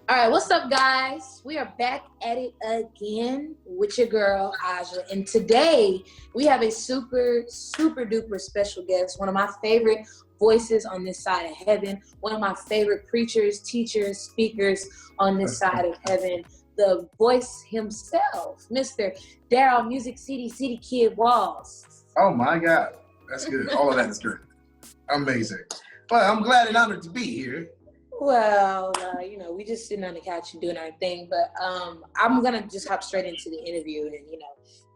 All right, what's up, guys? We are back at it again with your girl, Ahjah. And today we have a super, super duper special guest, one of my favorite voices on this side of heaven, one of my favorite preachers, teachers, speakers on this side of heaven, the voice himself, Mr. Darrel, Music City Kid Walls. Oh my God, that's good. All of that is good. Amazing. Well, I'm glad and honored to be here. Well, we just sitting on the couch and doing our thing, but I'm going to just hop straight into the interview and,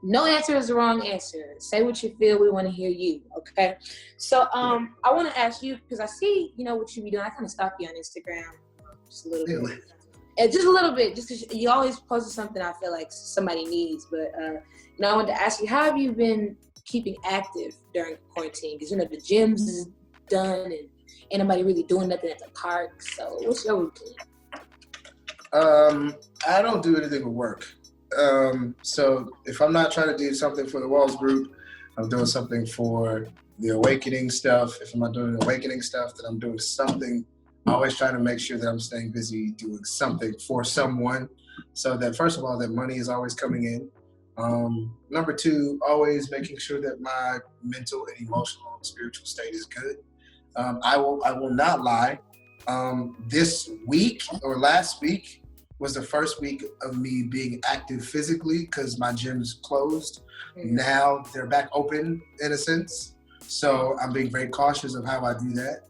no answer is the wrong answer. Say what you feel. We want to hear you, okay? So I want to ask you, because I see, what you be doing. I kind of stalk you on Instagram just a little bit. Just a little bit, just because you always post something I feel like somebody needs. But, I wanted to ask you, how have you been keeping active during quarantine? Because, the gyms is done and ain't nobody really doing nothing at the park. So what's your routine? I don't do anything with work. So if I'm not trying to do something for the Walls group, I'm doing something for the awakening stuff. If I'm not doing the awakening stuff, then I'm doing something. I always try to make sure that I'm staying busy doing something for someone, so that first of all, that money is always coming in. Number two, always making sure that my mental and emotional and spiritual state is good. I will not lie. This week or last week was the first week of me being active physically because my gym's closed. Now they're back open in a sense. So I'm being very cautious of how I do that.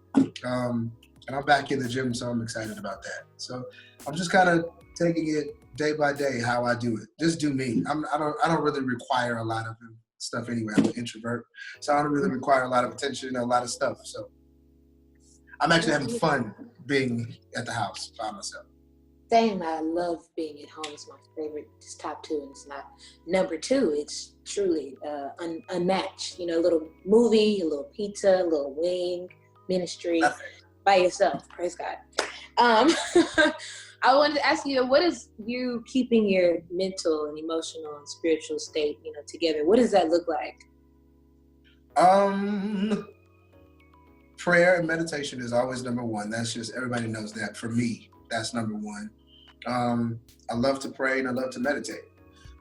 And I'm back in the gym, so I'm excited about that. So I'm just kind of taking it day by day how I do it. Just do me. I don't really require a lot of stuff anyway. I'm an introvert, so I don't really require a lot of attention and a lot of stuff. So I'm actually having fun being at the house by myself. Same. I love being at home. It's my favorite. It's top two, and it's not number two. It's truly unmatched. A little movie, a little pizza, a little wing, ministry by yourself. Praise God. I wanted to ask you, what is you keeping your mental and emotional and spiritual state, together? What does that look like? Prayer and meditation is always number one. That's just, everybody knows that. For me, that's number one. I love to pray and I love to meditate.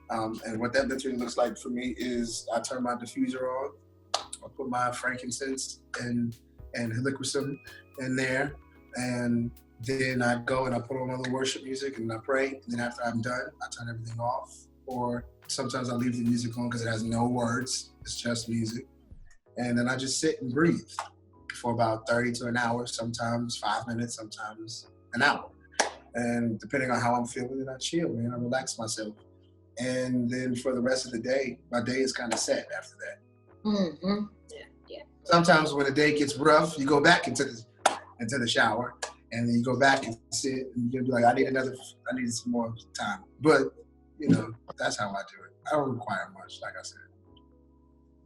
And what that literally looks like for me is I turn my diffuser on, I put my frankincense and helichrysum in there, and then I go and I put on other worship music and I pray. And then after I'm done, I turn everything off. Or sometimes I leave the music on because it has no words. It's just music. And then I just sit and breathe for about 30 to an hour, sometimes 5 minutes, sometimes an hour. And depending on how I'm feeling, then I chill, man. I relax myself. And then for the rest of the day, my day is kind of set after that. Mm-hmm. Yeah. Sometimes when the day gets rough, you go back into the shower, and then you go back and sit, and you'll be like, I need some more time. But, that's how I do it. I don't require much, like I said.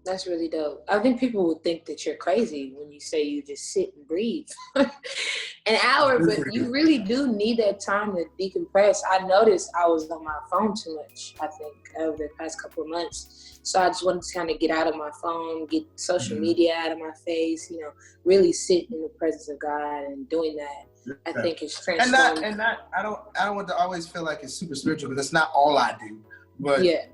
That's really dope. I think people would think that you're crazy when you say you just sit and breathe an hour, but you really do need that time to decompress. I noticed I was on my phone too much, I think, over the past couple of months. So I just wanted to kind of get out of my phone, get social media out of my face, really sit in the presence of God, and doing that, I think it's transformative. And I don't want to always feel like it's super spiritual, because that's not all I do. But it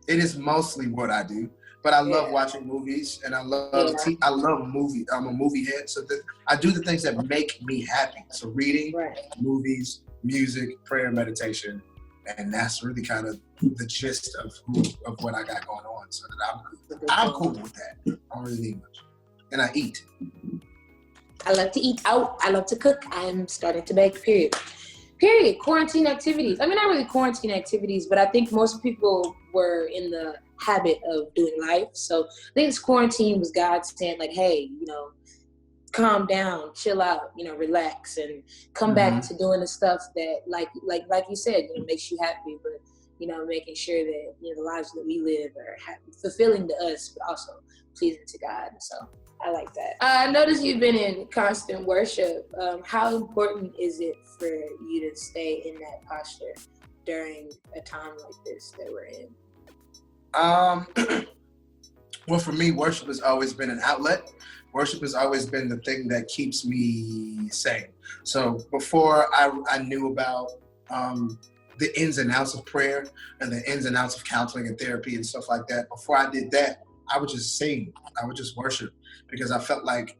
is mostly what I do. But I love watching movies, and I love I love movies. I'm a movie head, so I do the things that make me happy. So reading, movies, music, prayer, meditation, and that's really kind of the gist of what I got going on. So that I'm cool with that. I don't really need much, and I eat. I love to eat out. I love to cook. I'm starting to bake. Period. Quarantine activities. I mean, not really quarantine activities, but I think most people were in the habit of doing life. So I think this quarantine was God saying, like, hey, calm down, chill out, relax, and come back to doing the stuff that, like you said, makes you happy, but making sure that the lives that we live are happy, fulfilling to us, but also pleasing to God. So I like that. I noticed you've been in constant worship. How important is it for you to stay in that posture during a time like this that we're in? Well, for me, worship has always been an outlet. Worship has always been the thing that keeps me sane. So before I knew about the ins and outs of prayer and the ins and outs of counseling and therapy and stuff like that, before I did that, I would just sing. I would just worship, because I felt like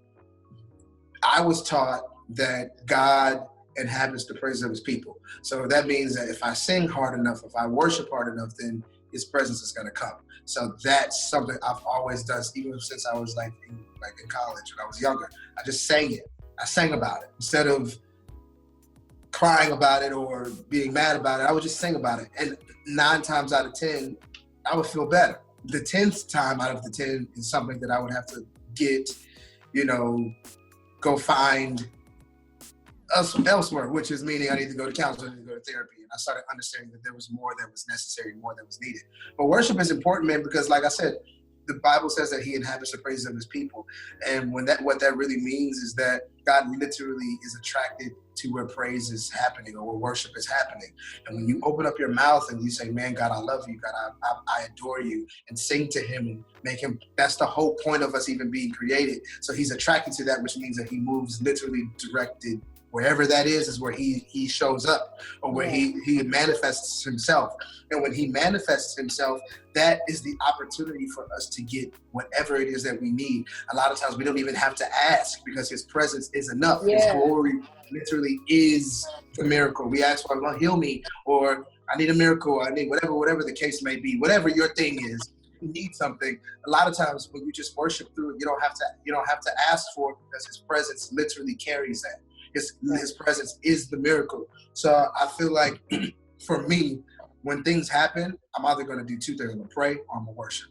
I was taught that God inhabits the praise of his people. So that means that if I sing hard enough, if I worship hard enough, then his presence is going to come. So that's something I've always done, even since I was like in college when I was younger. I just sang it. I sang about it instead of crying about it or being mad about it. I would just sing about it, and 9 times out of 10, I would feel better. The 10th time out of the 10 is something that I would have to get, go find elsewhere, which is meaning I need to go to counseling, I need to go to therapy. And I started understanding that there was more that was necessary, more that was needed. But worship is important, man, because like I said, the Bible says that he inhabits the praises of his people. And what that really means is that God literally is attracted to where praise is happening or where worship is happening. And when you open up your mouth and you say, man, God, I love you, God, I adore you, and sing to him and make him, that's the whole point of us even being created. So he's attracted to that, which means that he moves literally directed. Wherever that is where he shows up, or where he manifests himself. And when he manifests himself, that is the opportunity for us to get whatever it is that we need. A lot of times we don't even have to ask, because his presence is enough. Yeah. His glory literally is the miracle. We ask for, well, heal me, or I need a miracle, I need whatever the case may be, whatever your thing is. You need something. A lot of times when you just worship through it, you don't have to ask for it, because his presence literally carries that. His presence is the miracle. So I feel like for me, when things happen, I'm either going to do 2 things. I'm going to pray or I'm going to worship.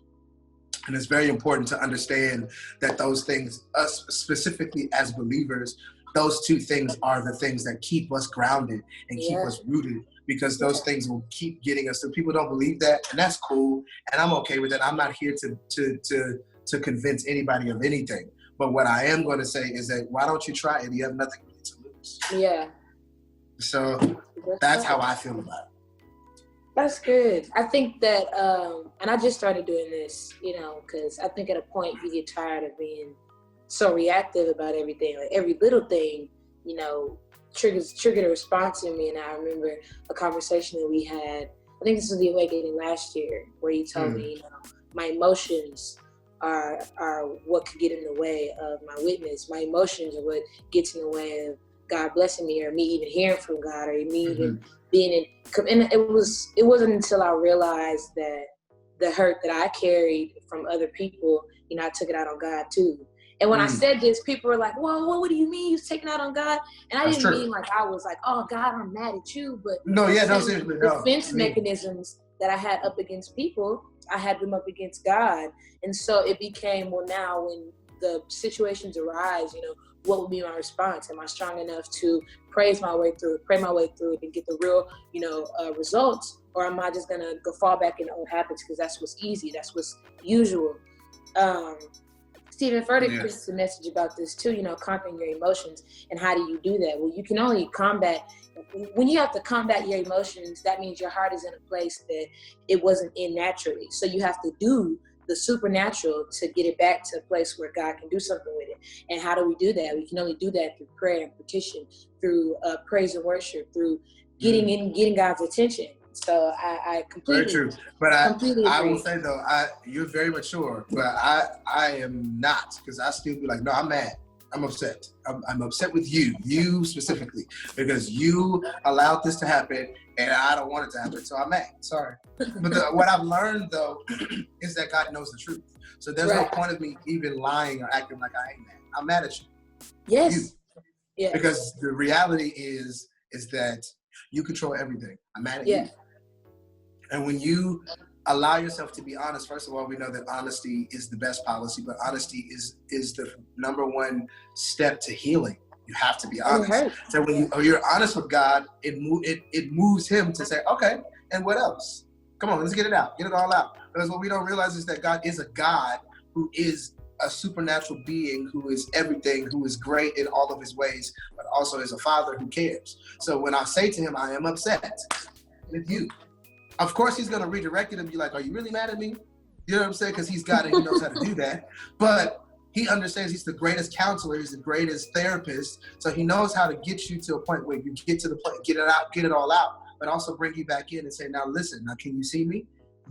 And it's very important to understand that those things, us specifically as believers, those 2 things are the things that keep us grounded and keep us rooted, because those things will keep getting us. So people don't believe that, and that's cool. And I'm okay with that. I'm not here to convince anybody of anything. But what I am going to say is that why don't you try it? You have nothing to lose. Yeah. So that's how I feel about it. That's good. I think that, and I just started doing this, because I think at a point you get tired of being so reactive about everything. Like every little thing, triggered a response in me. And I remember a conversation that we had, I think this was the awakening last year, where you told me, my emotions are what could get in the way of my witness. My emotions are what gets in the way of God blessing me, or me even hearing from God, or me even being in. And it wasn't until I realized that the hurt that I carried from other people, I took it out on God too. And when I said this, people were like, "Whoa, what do you mean you're taking it out on God?" And I didn't mean like I was like, "Oh God, I'm mad at you," but seriously, defense mechanisms that I had up against people, I had them up against God. And so it became, well, now when the situations arise, what would be my response? Am I strong enough to pray my way through it and get the real, results? Or am I just going to go fall back into old habits because that's what's easy, that's what's usual? Stephen Furtick preached a message about this too, conquering your emotions. And how do you do that? Well, you can only when you have to combat your emotions, that means your heart is in a place that it wasn't in naturally. So you have to do the supernatural to get it back to a place where God can do something with it. And how do we do that? We can only do that through prayer and petition, through praise and worship, through getting God's attention. So I completely, very true. But I will say though, you're very mature, but I am not, because I still be like, no, I'm mad. I'm upset. I'm upset with you specifically, because you allowed this to happen and I don't want it to happen. So I'm mad. Sorry. But what I've learned though is that God knows the truth. So there's no point of me even lying or acting like I ain't mad. I'm mad at you. Yes. Yeah. Because the reality is that you control everything. I'm mad at you. And when you allow yourself to be honest, first of all, we know that honesty is the best policy, but honesty is the number one step to healing. You have to be honest. So when you're honest with God, it moves him to say, okay, and what else? Come on, let's get it out. Get it all out. Because what we don't realize is that God is a God who is a supernatural being, who is everything, who is great in all of his ways, but also is a father who cares. So when I say to him, I am upset with you, of course he's going to redirect it and be like, are you really mad at me? You know what I'm saying? Because he's God and he knows how to do that. But He understands he's the greatest counselor, he's the greatest therapist. So he knows how to get you to a point where you get to the point, get it out, get it all out, but also bring you back in and say, now listen, now can you see me?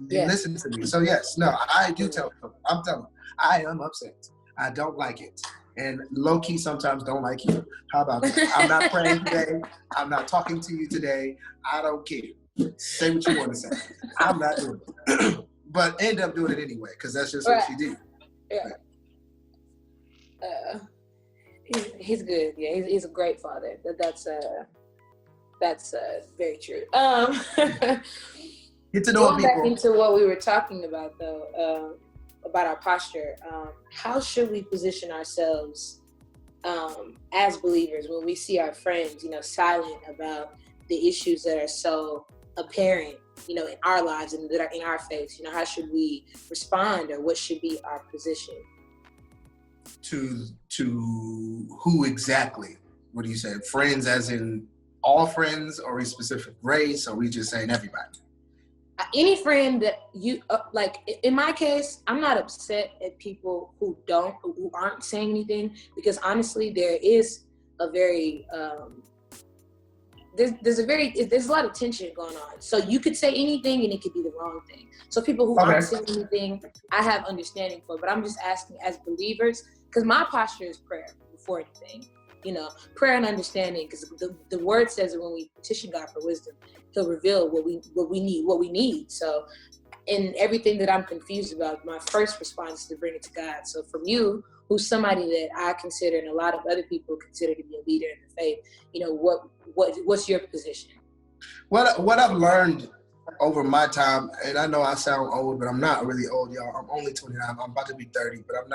Yeah. Listen to me. So yes, no, I do tell them, I'm telling them, I am upset. I don't like it. And low key sometimes don't like you. How about that? I'm not praying today. I'm not talking to you today. I don't care. Say what you want to say. I'm not doing it. But end up doing it anyway, because that's just what you do. Yeah. He's good. Yeah, he's a great father. That's very true. Get to know going people. Back into what we were talking about though, about our posture. How should we position ourselves as believers when we see our friends, silent about the issues that are so apparent, in our lives and that are in our face? How should we respond, or what should be our position? To who exactly? What do you say? Friends as in all friends, or a specific race, or we just saying everybody? Any friend that you like. In my case, I'm not upset at people who aren't saying anything, because honestly, there is a very there's a lot of tension going on. So you could say anything and it could be the wrong thing. So people who aren't saying anything, I have understanding for. But I'm just asking as believers, because my posture is prayer before anything. Prayer and understanding, because the word says that when we petition God for wisdom, He'll reveal what we need. So in everything that I'm confused about, my first response is to bring it to God. So from you, who's somebody that I consider and a lot of other people consider to be a leader in the faith, what's your position? What I've learned over my time, and I know I sound old, but I'm not really old, y'all. I'm only 29. I'm about to be 30, but I'm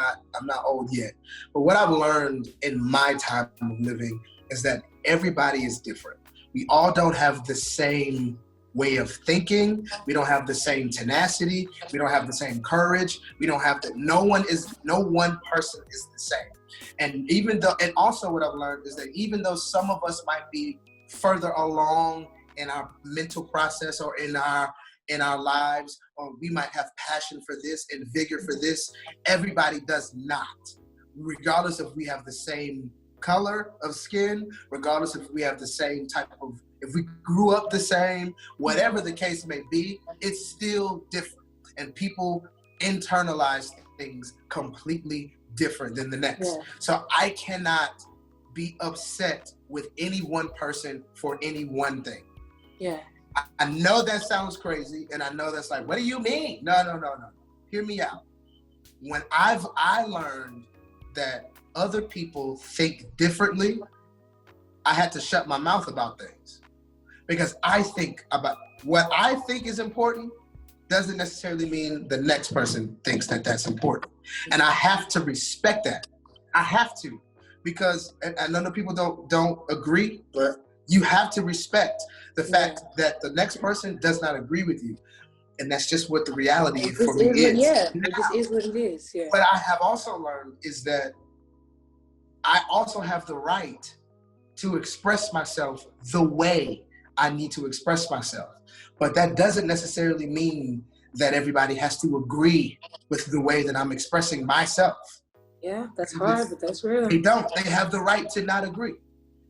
not old yet. But what I've learned in my time of living is that everybody is different. We all don't have the same way of thinking. We don't have the same tenacity. We don't have the same courage. No one person is the same. And also what I've learned is that even though some of us might be further along in our mental process or in our lives, or we might have passion for this and vigor for this, everybody does not. Regardless if we have the same color of skin, regardless if we have the same if we grew up the same, whatever the case may be, it's still different. And people internalize things completely different than the next. Yeah. So I cannot be upset with any one person for any one thing. Yeah. I know that sounds crazy, and I know that's like, what do you mean? No. Hear me out. When I learned that other people think differently, I had to shut my mouth about things. Because I think about what I think is important doesn't necessarily mean the next person thinks that that's important. And I have to respect that. I have to. Because, and I know people don't agree, but you have to respect the fact that the next person does not agree with you. And that's just what the reality for me is. Yeah, it just is what it is. Yeah. What I have also learned is that I also have the right to express myself the way I need to express myself. But that doesn't necessarily mean that everybody has to agree with the way that I'm expressing myself. Yeah, that's hard, but that's real. They don't. They have the right to not agree.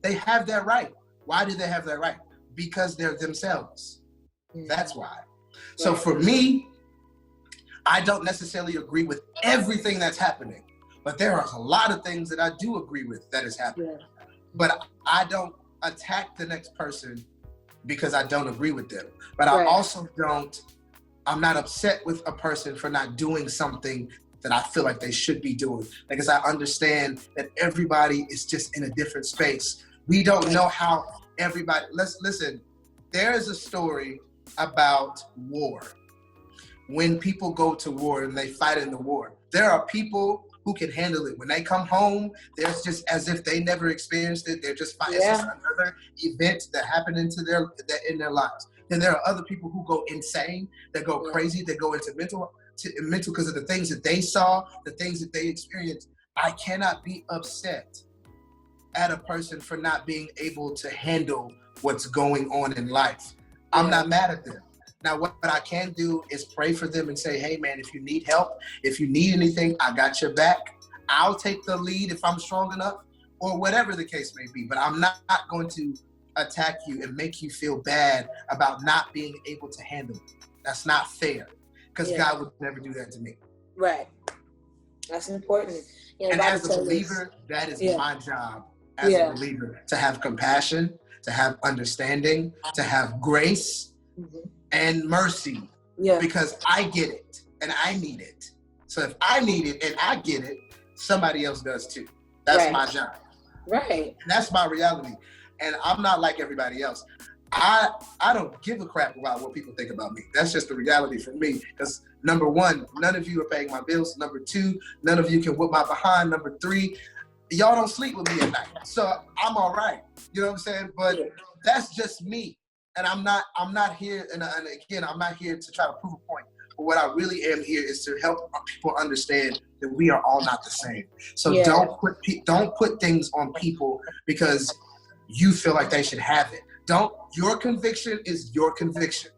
They have that right. Why do they have that right? Because they're themselves. That's why. So for me, I don't necessarily agree with everything that's happening, but there are a lot of things that I do agree with that is happening. Yeah. But I don't attack the next person because I don't agree with them. But I also I'm not upset with a person for not doing something that I feel like they should be doing. Because I understand that everybody is just in a different space. We don't know how everybody, listen, there is a story about war. When people go to war and they fight in the war, there are people who can handle it. When they come home, there's just as if they never experienced it. They're just fighting another event that happened in their lives. Then there are other people who go insane, that go crazy, that go into mental because of the things that they saw, the things that they experienced. I cannot be upset at a person for not being able to handle what's going on in life. I'm not mad at them. Now, what I can do is pray for them and say, hey, man, if you need help, if you need anything, I got your back. I'll take the lead if I'm strong enough, or whatever the case may be. But I'm not going to attack you and make you feel bad about not being able to handle it. That's not fair, because God would never do that to me. Right. That's important. You know, and as a believer, that is my job as a believer, to have compassion, to have understanding, to have grace and mercy, because I get it and I need it. So if I need it and I get it, somebody else does too. That's my job. Right. And that's my reality. And I'm not like everybody else. I don't give a crap about what people think about me. That's just the reality for me. Because number one, none of you are paying my bills. Number two, none of you can whip my behind. Number three, y'all don't sleep with me at night. So I'm all right. You know what I'm saying? But that's just me. And I'm not here, and again, I'm not here to try to prove a point. But what I really am here is to help people understand that we are all not the same. So don't put things on people because you feel like they should have it. Your conviction is your conviction.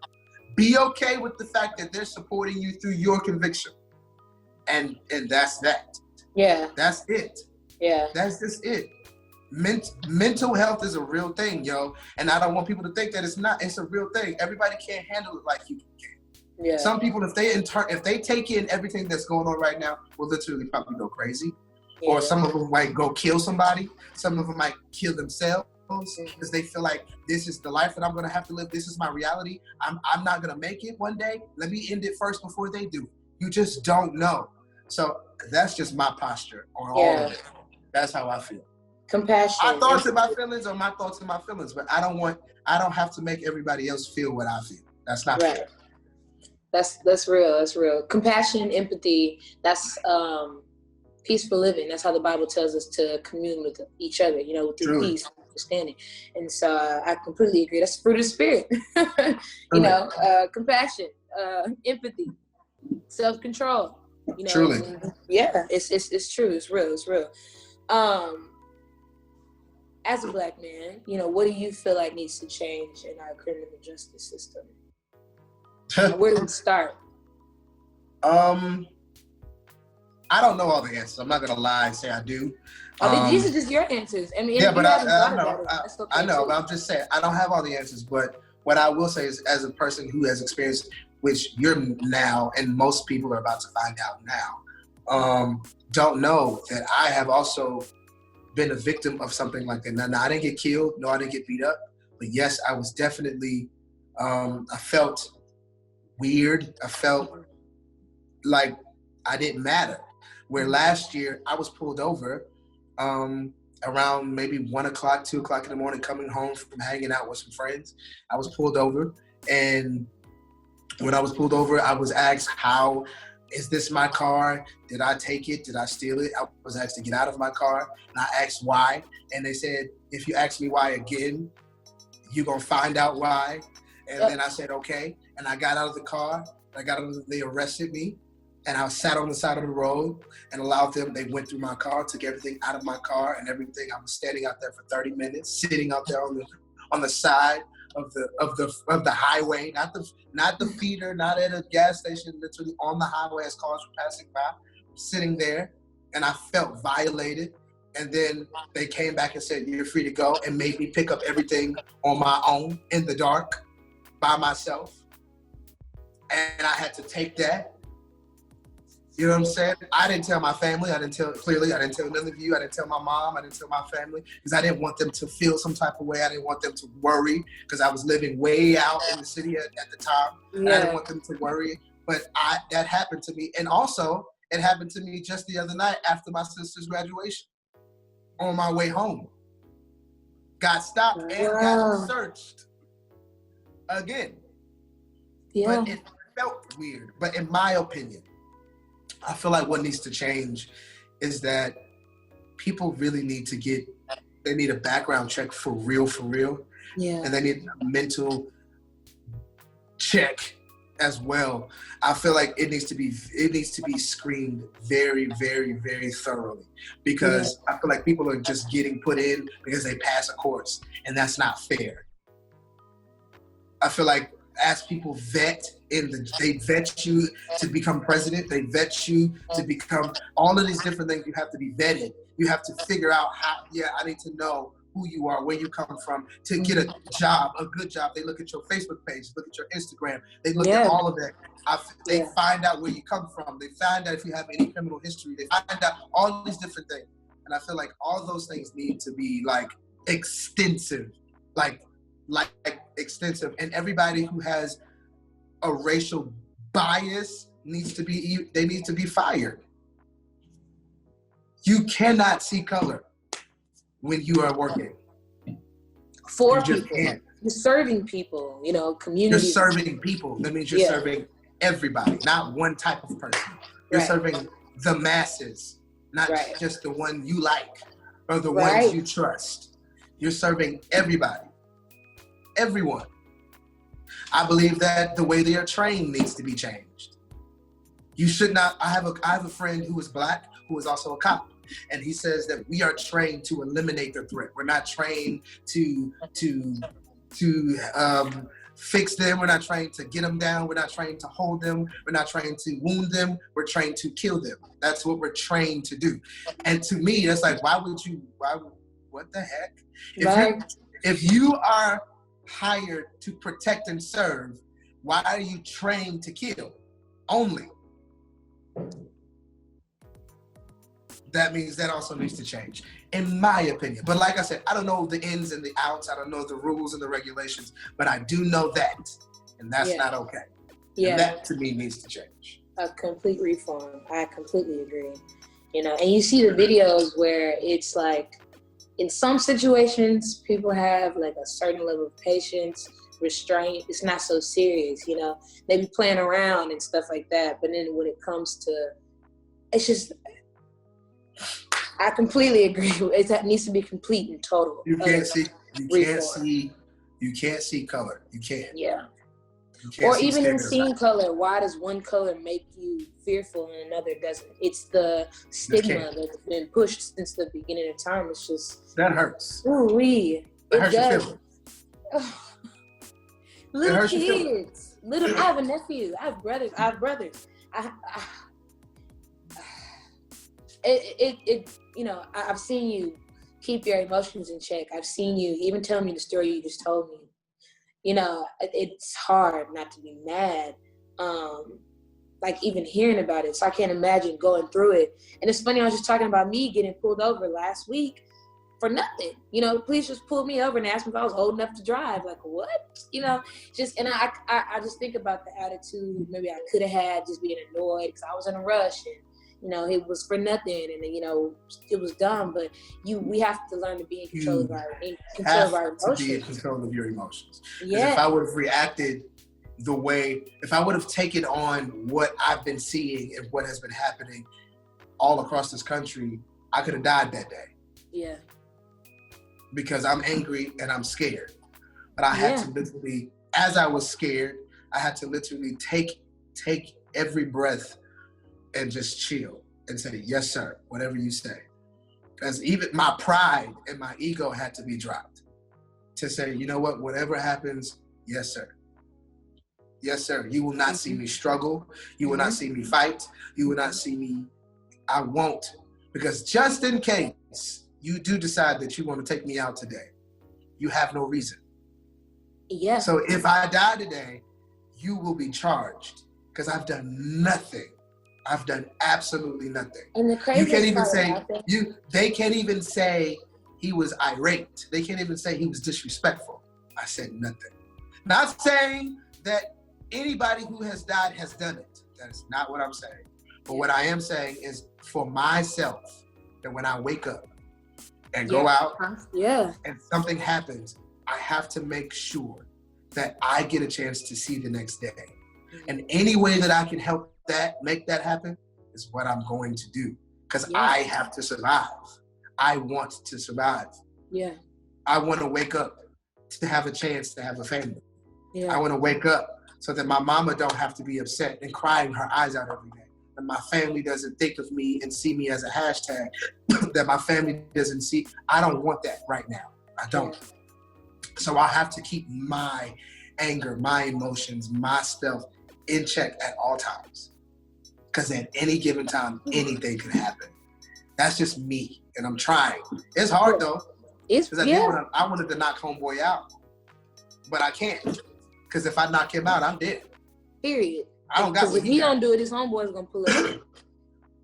Be okay with the fact that they're supporting you through your conviction. And that's that. Yeah. That's it. Yeah. That's just it. Mental health is a real thing, yo. And I don't want people to think that it's not. It's a real thing. Everybody can't handle it like you can. Yeah. Some people, if they take in everything that's going on right now, will literally probably go crazy. Yeah. Or some of them might go kill somebody. Some of them might kill themselves because they feel like this is the life that I'm going to have to live. This is my reality. I'm not going to make it one day. Let me end it first before they do. You just don't know. So that's just my posture on all of it. That's how I feel. Compassion. My thoughts and my feelings are my thoughts and my feelings, but I don't have to make everybody else feel what I feel. That's not fair. That's real. That's real. Compassion, empathy, that's peaceful living. That's how the Bible tells us to commune with each other, through peace, understanding. And so I completely agree. That's the fruit of the spirit. Compassion, empathy, self-control. Truly. Yeah, it's true. It's real. It's real. As a Black man, what do you feel like needs to change in our criminal justice system? Where do we start? I don't know all the answers. I'm not gonna lie and say I do. These are just your answers. I mean, but I know. But I'm just saying I don't have all the answers. But what I will say is, as a person who has experienced, which you're now, and most people are about to find out now, don't know that I have also been a victim of something like that. Now, I didn't get killed. No, I didn't get beat up. But yes, I was definitely. I felt weird. I felt like I didn't matter. Where last year I was pulled over around maybe 1 o'clock, 2 o'clock in the morning, coming home from hanging out with some friends. I was pulled over, and when I was pulled over, I was asked, "How is this my car? Did I take it? Did I steal it?" I was asked to get out of my car, and I asked why, and they said, "If you ask me why again, you're gonna find out why." And then I said, "Okay," and I got out of the car. They arrested me. And I sat on the side of the road and allowed them. They went through my car, took everything out of my car and everything. I was standing out there for 30 minutes, sitting out there on the side of the highway, not the feeder, not at a gas station, literally on the highway as cars were passing by, sitting there, and I felt violated. And then they came back and said, "You're free to go," and made me pick up everything on my own in the dark by myself. And I had to take that. You know what I'm saying? I didn't tell my family. I didn't tell none of you. I didn't tell my mom. I didn't tell my family because I didn't want them to feel some type of way. I didn't want them to worry because I was living way out in the city at the time. Yeah. I didn't want them to worry. But that happened to me. And also, it happened to me just the other night after my sister's graduation. On my way home. Got stopped and got searched again. Yeah. But it felt weird. But in my opinion, I feel like what needs to change is that people really need a background check for real. Yeah. And they need a mental check as well. I feel like it needs to be screened very, very, very thoroughly because I feel like people are just getting put in because they pass a course, and that's not fair. I feel like as people they vet you to become president. They vet you to become all of these different things. You have to be vetted. You have to figure out I need to know who you are, where you come from, to get a job, a good job. They look at your Facebook page, look at your Instagram. They look at all of that. They find out where you come from. They find out if you have any criminal history. They find out all these different things. And I feel like all those things need to be like extensive, like extensive. And everybody who has a racial bias needs to be fired. You cannot see color when you are working. For people. You're serving people, community. You're serving people. That means you're serving everybody, not one type of person. You're serving the masses, not just the one you like or the ones you trust. You're serving everybody. Everyone. I believe that the way they are trained needs to be changed. You should not. I have a friend who is Black, who is also a cop, and he says that we are trained to eliminate the threat. We're not trained to fix them. We're not trained to get them down. We're not trained to hold them. We're not trained to wound them. We're trained to kill them. That's what we're trained to do. And to me, that's like, what the heck? If you are hired to protect and serve, why are you trained to kill only? That means that also needs to change, in my opinion. But like I said, I don't know the ins and the outs. I don't know the rules and the regulations, but I do know that, and that's not okay. Yeah. And that to me needs to change. A complete reform. I completely agree. And you see the videos where it's like, in some situations, people have like a certain level of patience, restraint. It's not so serious, They be playing around and stuff like that. But then when it comes to, it's just, I completely agree. It needs to be complete and total. You can't see color. You can't. Yeah. Or even in seeing color, why does one color make you fearful and another doesn't? It's the stigma that's been pushed since the beginning of time. It's just that hurts. Ooh-wee. It hurts your feelings. Little kids. I have a nephew. I have brothers. I've seen you keep your emotions in check. I've seen you even tell me the story you just told me. It's hard not to be mad, like even hearing about it. So I can't imagine going through it. And it's funny, I was just talking about me getting pulled over last week for nothing. The police just pulled me over and asked me if I was old enough to drive. Like, what? I just think about the attitude maybe I could have had, just being annoyed because I was in a rush and, it was for nothing, and it was dumb. But we have to learn to be in control of our emotions. To be in control of your emotions. Yeah. If I would have reacted if I would have taken on what I've been seeing and what has been happening all across this country, I could have died that day. Yeah. Because I'm angry and I'm scared. But I had to literally, as I was scared, I had to literally take every breath and just chill and say, yes, sir, whatever you say. Because even my pride and my ego had to be dropped to say, you know what, whatever happens, yes, sir. Yes, sir. You will not see me struggle. You will not see me fight. You will not see me. I won't. Because just in case you do decide that you want to take me out today, you have no reason. Yeah. So if I die today, you will be charged because I've done nothing. I've done absolutely nothing. And the crazy they can't even say he was irate. They can't even say he was disrespectful. I said nothing. Not saying that anybody who has died has done it. That is not what I'm saying. But what I am saying is for myself, that when I wake up and go out and something happens, I have to make sure that I get a chance to see the next day. And any way that I can help make that happen is what I'm going to do. Because I have to survive. I want to survive. Yeah. I want to wake up to have a chance to have a family. Yeah. I want to wake up so that my mama don't have to be upset and crying her eyes out every day. And my family doesn't think of me and see me as a hashtag. That my family doesn't see. I don't want that right now. I don't. So I have to keep my anger, my emotions, my stuff in check at all times. Because at any given time, anything could happen. That's just me, and I'm trying. It's hard though. Because I wanted to knock homeboy out, but I can't. Because if I knock him out, I'm dead. Period. I don't got what if he don't do it, his homeboy's gonna pull it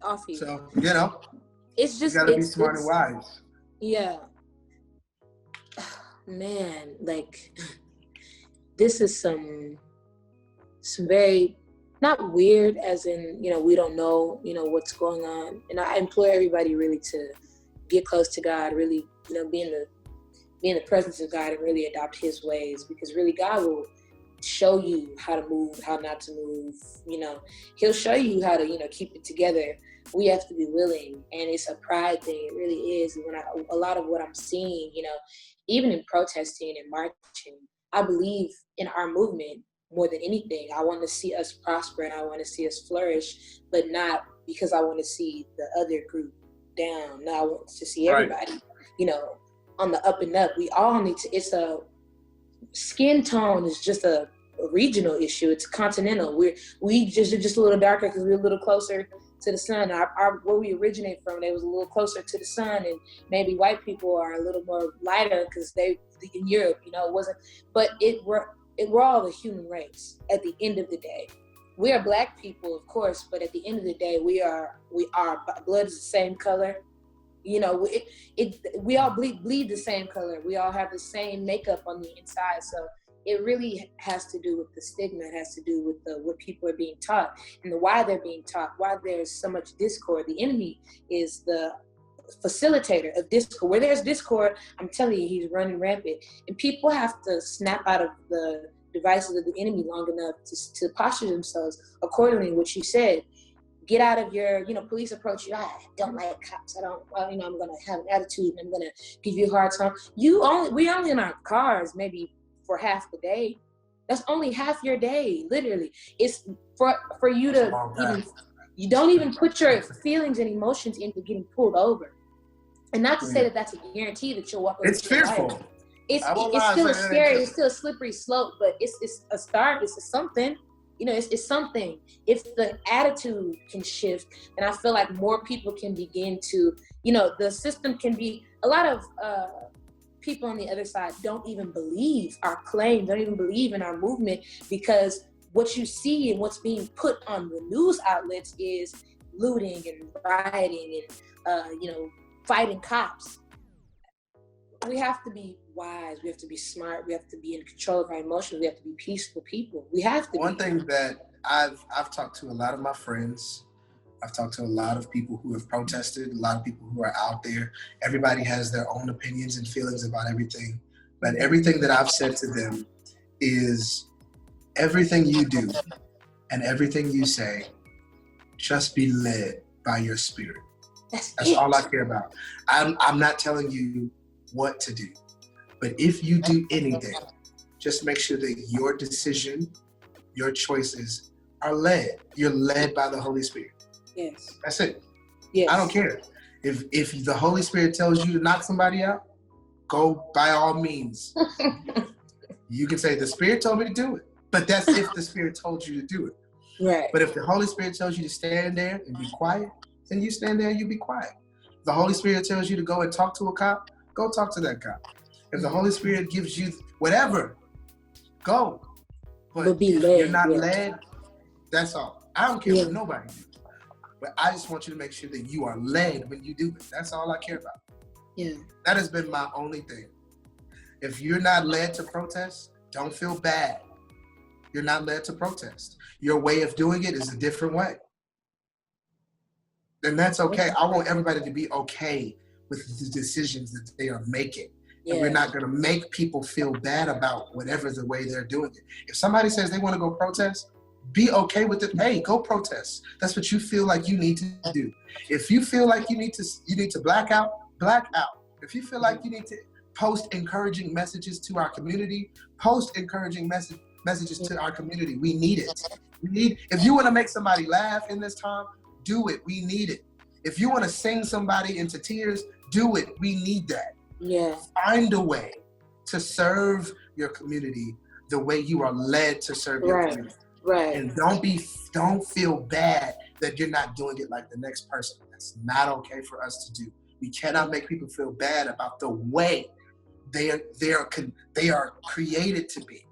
off you. So, you know, it's just you gotta be smart and wise. Yeah. Man, like, this is some very, not weird as in, you know, we don't know, you know, what's going on. And I implore everybody really to get close to God, really, you know, be in the presence of God and really adopt his ways, because really God will show you how to move, how not to move, you know. He'll show you how to, you know, keep it together. We have to be willing, and it's a pride thing. It really is. When a lot of what I'm seeing, you know, even in protesting and marching, I believe in our movement more than anything. I want to see us prosper and I want to see us flourish, but not because I want to see the other group down. No, I want to see everybody, you know, on the up and up. We all need to, it's a, skin tone is just a regional issue. It's continental. We just a little darker because we're a little closer to the sun. Our where we originate from, they was a little closer to the sun, and maybe white people are a little more lighter because they in Europe, you know, it wasn't. But we're all the human race. At the end of the day, we are Black people, of course, but at the end of the day, we are blood is the same color. You know, we all bleed the same color. We all have the same makeup on the inside. So it really has to do with the stigma. It has to do with what people are being taught and why they're being taught, why there's so much discord. The enemy is the facilitator of discord. Where there's discord, I'm telling you, he's running rampant. And people have to snap out of the devices of the enemy long enough to posture themselves accordingly, what you said. Get out of your, you know, police approach you. I don't like cops. I'm going to have an attitude and I'm going to give you a hard time. We're only in our cars maybe for half the day. That's only half your day, literally. It's for you to you don't even put your feelings and emotions into getting pulled over. And not to say that that's a guarantee that you'll walk away. It's fearful. It's still scary. It's still a slippery slope, but it's a start. It's something. You know, it's something. If the attitude can shift, and I feel like more people can begin to, you know, the system can be, a lot of people on the other side don't even believe our claim, don't even believe in our movement, because what you see and what's being put on the news outlets is looting and rioting and, you know, fighting cops. We have to be wise. We have to be smart. We have to be in control of our emotions. We have to be peaceful people. We have to. One thing that I've talked to a lot of my friends. I've talked to a lot of people who have protested, a lot of people who are out there. Everybody has their own opinions and feelings about everything. But everything that I've said to them is everything you do and everything you say, just be led by your spirit. That's all I care about. I'm not telling you what to do. But if you do anything, just make sure that your decision, your choices are led. You're led by the Holy Spirit. Yes. That's it. Yes. I don't care. If the Holy Spirit tells you to knock somebody out, go by all means. You can say, the Spirit told me to do it. But that's if the Spirit told you to do it. Right. But if the Holy Spirit tells you to stand there and be quiet, then you stand there and you be quiet. If the Holy Spirit tells you to go and talk to a cop, go talk to that cop. If the Holy Spirit gives you whatever, go. But be if led, you're not led, that's all. I don't care what nobody do. But I just want you to make sure that you are led when you do it. That's all I care about. Yeah. That has been my only thing. If you're not led to protest, don't feel bad. You're not led to protest. Your way of doing it is a different way. Then that's okay. I want everybody to be okay with the decisions that they are making. And we're not going to make people feel bad about whatever the way they're doing it. If somebody says they want to go protest, be okay with it. Hey, go protest. That's what you feel like you need to do. If you feel like you need to black out, black out. If you feel like you need to post encouraging messages to our community, post encouraging messages to our community. We need it. If you want to make somebody laugh in this time, do it. We need it. If you want to sing somebody into tears, do it. We need that. Yeah. Find a way to serve your community the way you are led to serve your community. Right. And don't feel bad that you're not doing it like the next person. That's not okay for us to do. We cannot make people feel bad about the way they are created to be.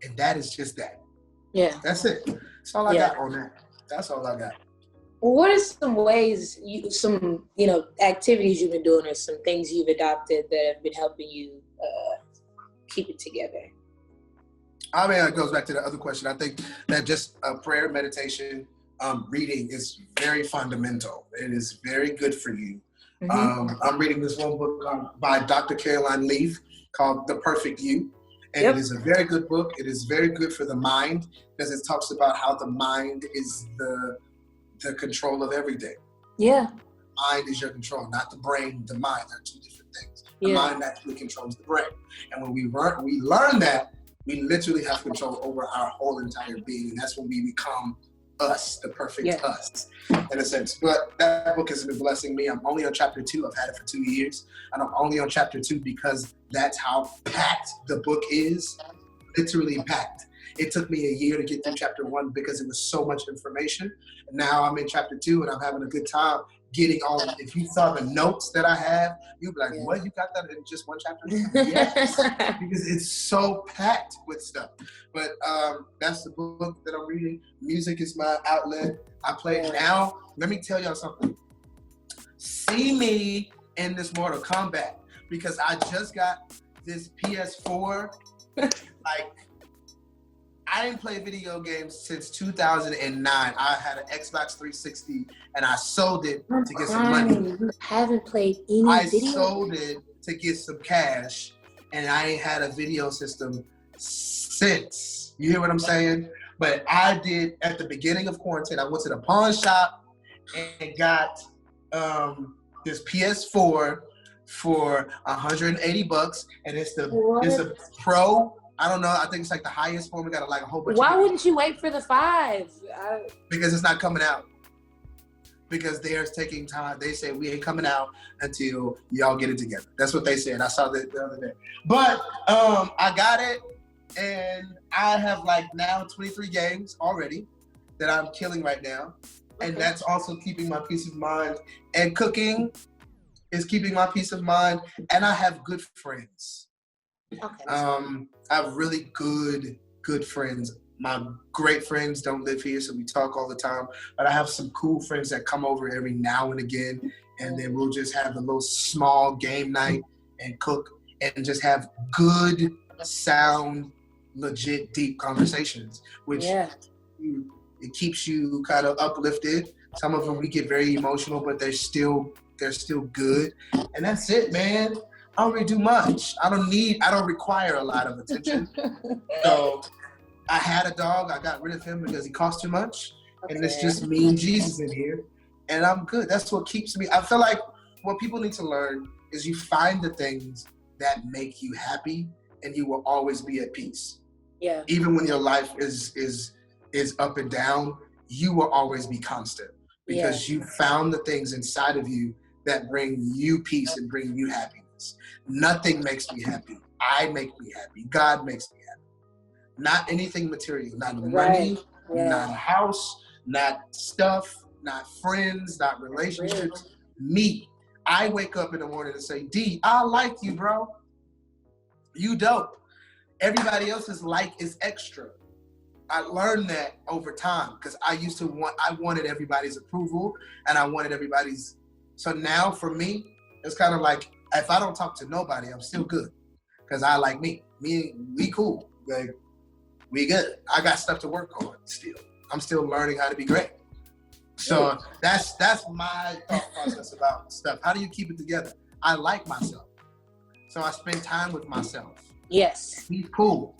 And that is just that. Yeah. That's it. That's all I got on that. That's all I got. What are some ways, activities you've been doing or some things you've adopted that have been helping you keep it together? I mean, it goes back to the other question. I think that just prayer, meditation, reading is very fundamental. It is very good for you. Mm-hmm. I'm reading this one book by Dr. Caroline Leaf called The Perfect You. And It is a very good book. It is very good for the mind because it talks about how the mind is the control of everything. Yeah. Mind is your control, not the brain, the mind. They're two different things. The mind actually controls the brain. And when we learn that, we literally have control over our whole entire being. And that's when we become us, the perfect us, in a sense. But that book has been blessing me. I'm only on chapter 2. I've had it for 2 years. And I'm only on chapter 2 because that's how packed the book is. Literally packed. It took me a year to get through chapter 1 because it was so much information. And now I'm in chapter 2 and I'm having a good time getting all. If you saw the notes that I have, you'd be like, what? You got that in just one chapter? Yes. Because it's so packed with stuff. But that's the book that I'm reading. Music is my outlet. I play it now. Let me tell y'all something. See me in this Mortal Kombat because I just got this PS4. I didn't play video games since 2009. I had an Xbox 360 and I sold it to get some money. You haven't played any video? I sold it to get some cash and I ain't had a video system since. You hear what I'm saying? But I did, at the beginning of quarantine, I went to the pawn shop and got this PS4 for $180 and it's a Pro. I don't know. I think it's like the highest form. We got like a whole bunch. Why wouldn't you wait for the 5? Because it's not coming out. Because they're taking time. They say we ain't coming out until y'all get it together. That's what they said. I saw that the other day. But I got it, and I have like now 23 games already that I'm killing right now, and that's also keeping my peace of mind. And cooking is keeping my peace of mind, and I have good friends. Okay. I have really good friends. My great friends don't live here, so we talk all the time. But I have some cool friends that come over every now and again, and then we'll just have a little small game night and cook and just have good, sound, legit, deep conversations, which it keeps you kind of uplifted. Some of them we get very emotional, but they're still good, and that's it, man. I don't really do much. I don't require a lot of attention. So I had a dog. I got rid of him because he cost too much. Okay. And it's just me and Jesus in here. And I'm good. That's what keeps me. I feel like what people need to learn is you find the things that make you happy and you will always be at peace. Yeah. Even when your life is up and down, you will always be constant because you found the things inside of you that bring you peace and bring you happiness. Nothing makes me happy. I make me happy. God makes me happy. Not anything material. Not money, not a house, not stuff, not friends, not relationships. Me. I wake up in the morning and say, D, I like you, bro. You don't. Everybody else's like is extra. I learned that over time because I wanted everybody's approval and I wanted everybody's. So now for me, it's kind of like, if I don't talk to nobody, I'm still good because I like me. We cool. Like, we good. I got stuff to work on still. I'm still learning how to be great. So that's my thought process about stuff. How do you keep it together? I like myself. So I spend time with myself. Yes. He's cool.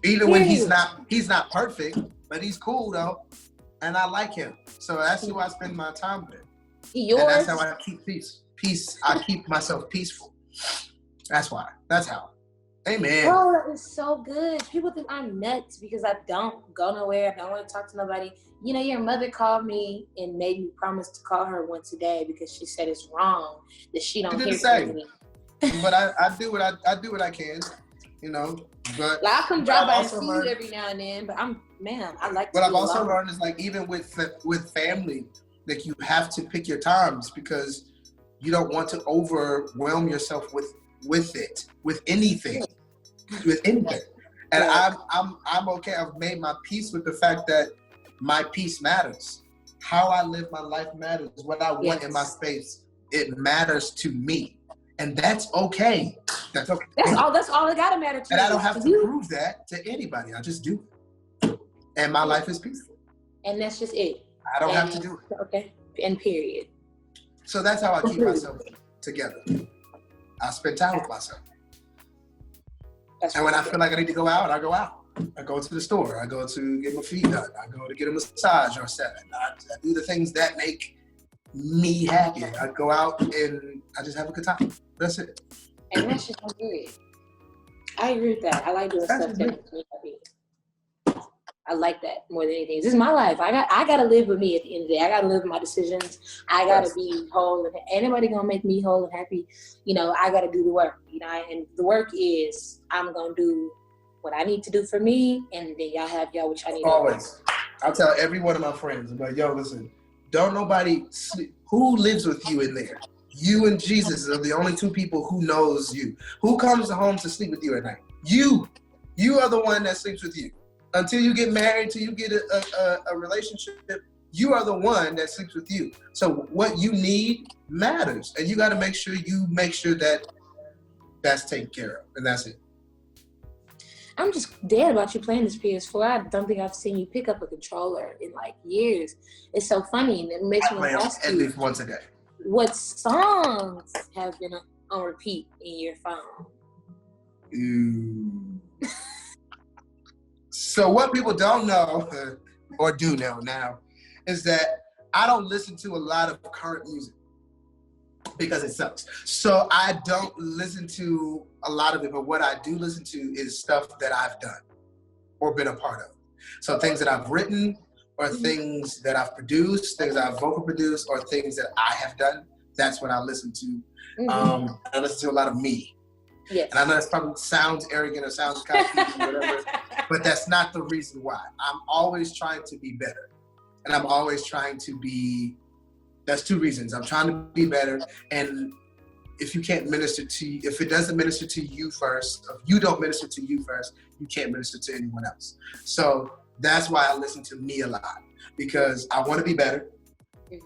Even when he's not perfect, but he's cool though. And I like him. So that's who I spend my time with. And that's how I keep peace. I keep myself peaceful. That's why. That's how. Amen. Oh, that is so good. People think I'm nuts because I don't go nowhere. I don't want to talk to nobody. You know, your mother called me and made me promise to call her once a day because she said it's wrong that she don't hear from me. But I do what I can. you know. But like I come drive by and also see you learned, every now and then, but I like to what I've be also alone. learned is like even with family, like you have to pick your times because you don't want to overwhelm yourself with anything. And Right. I'm okay. I've made my peace with the fact that my peace matters. How I live my life matters. What I want in my space, it matters to me, and that's okay. That's okay. That's all that gotta matter to And you. I don't have to prove that to anybody. I just do it, and my life is peaceful. And that's just it. I don't have to do it. Okay. And period. So that's how I keep myself together. I spend time with myself. And when I feel like I need to go out, I go out. I go to the store. I go to get my feet done. I go to get a massage or something. I do the things that make me happy. I go out and I just have a good time. That's it. And that's just good. I agree with that. I like doing stuff that makes me happy. I like that more than anything. This is my life. I gotta live with me at the end of the day. I gotta live with my decisions. I gotta be whole, and anybody gonna make me whole and happy. You know, I gotta do the work. You know, and the work is I'm gonna do what I need to do for me, and then y'all have what y'all need. Always. I'll tell every one of my friends, I'm like, yo, listen, don't nobody sleep. Who lives with you in there? You and Jesus are the only two people who knows you. Who comes home to sleep with you at night? You. You are the one that sleeps with you. Until you get married, till you get a relationship, you are the one that sleeps with you. So what you need matters. And you got to make sure that that's taken care of. And that's it. I'm just dead about you playing this PS4. I don't think I've seen you pick up a controller in like years. It's so funny, and it makes me ask you, at least once a day. What songs have been on repeat in your phone? So what people don't know, or do know now, is that I don't listen to a lot of current music because it sucks. So I don't listen to a lot of it, but what I do listen to is stuff that I've done or been a part of. So things that I've written, or things that I've produced, things that I've vocal produced, or things that I have done. That's what I listen to. I listen to a lot of me. Yes. And I know that probably sounds arrogant or sounds cocky or whatever, but that's not the reason why. I'm always trying to be better. And I'm always trying to be, that's two reasons. I'm trying to be better. And if you can't minister to, if it doesn't minister to you first, if you don't minister to you first, you can't minister to anyone else. So that's why I listen to me a lot, because I want to be better.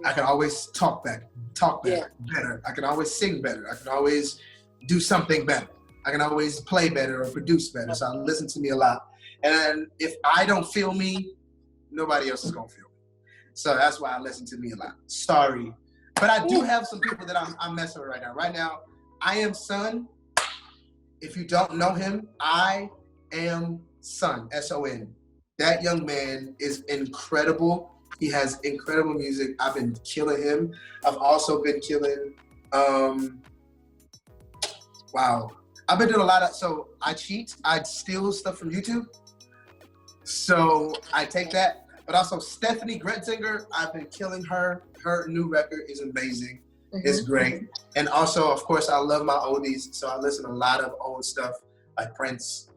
I can always talk better. I can always sing better. I can always do something better. I can always play better or produce better. So I listen to me a lot. And if I don't feel me, nobody else is going to feel me. So that's why I listen to me a lot. Sorry. But I do have some people that I'm messing with right now. Right now, I Am Son. If you don't know him, I Am Son, S-O-N. That young man is incredible. He has incredible music. I've been killing him. I've also been killing, I've been doing a lot of, so I cheat. I steal stuff from YouTube. So I take that. But also Stephanie Gretzinger, I've been killing her. Her new record is amazing. It's great. And also, of course, I love my oldies. So I listen to a lot of old stuff like Prince,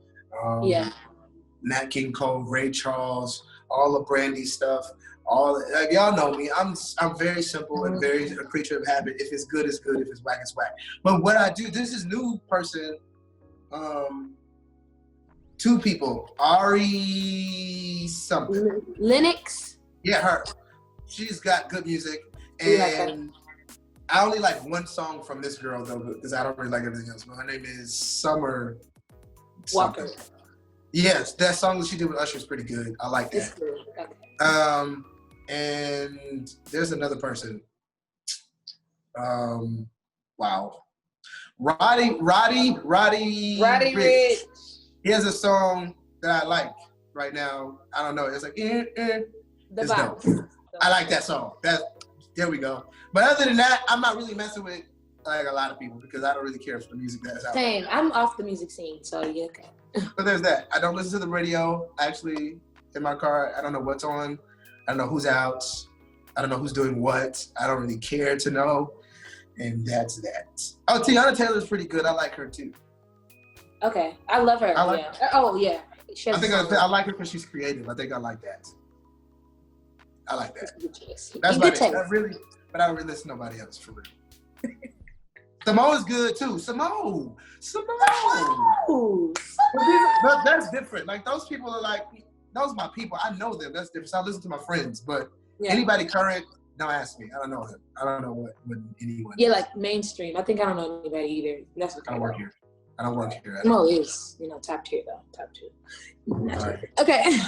Nat King Cole, Ray Charles, all the Brandy stuff. Like, y'all know me. I'm very simple and very a creature of habit. If it's good, it's good. If it's whack, it's whack. But what I do, this is new person, two people, Ari something. Lennox? Yeah, her. She's got good music. And I only like one song from this girl though, because I don't really like everything else. But her name is Summer Walker. Yes, that song that she did with Usher is pretty good. I like that. Okay. And there's another person. Wow. Roddy Rich. He has a song that I like right now. I don't know. It's like, it's dope. I like that song. There we go. But other than that, I'm not really messing with like a lot of people because I don't really care for the music that's out. Same. I'm off the music scene, so yeah, okay. But there's that. I don't listen to the radio. Actually, in my car, I don't know what's on. I don't know who's out. I don't know who's doing what. I don't really care to know. And that's that. Oh, Tiana Taylor's pretty good. I like her too. Okay, I love her. Yeah. Oh yeah. I think I like her because she's creative. I think I like that. I like that. That's about it. But I don't really listen to nobody else for real. Simone is good too. Simone. But that's different. Like those people are like, those are my people. I know them. That's different. So I listen to my friends, but anybody current, don't ask me. I don't know him. I don't know what anyone. Yeah, like mainstream. I think I don't know anybody either. That's okay. I don't work here. Mo is, top tier though. Top tier. Right. Okay.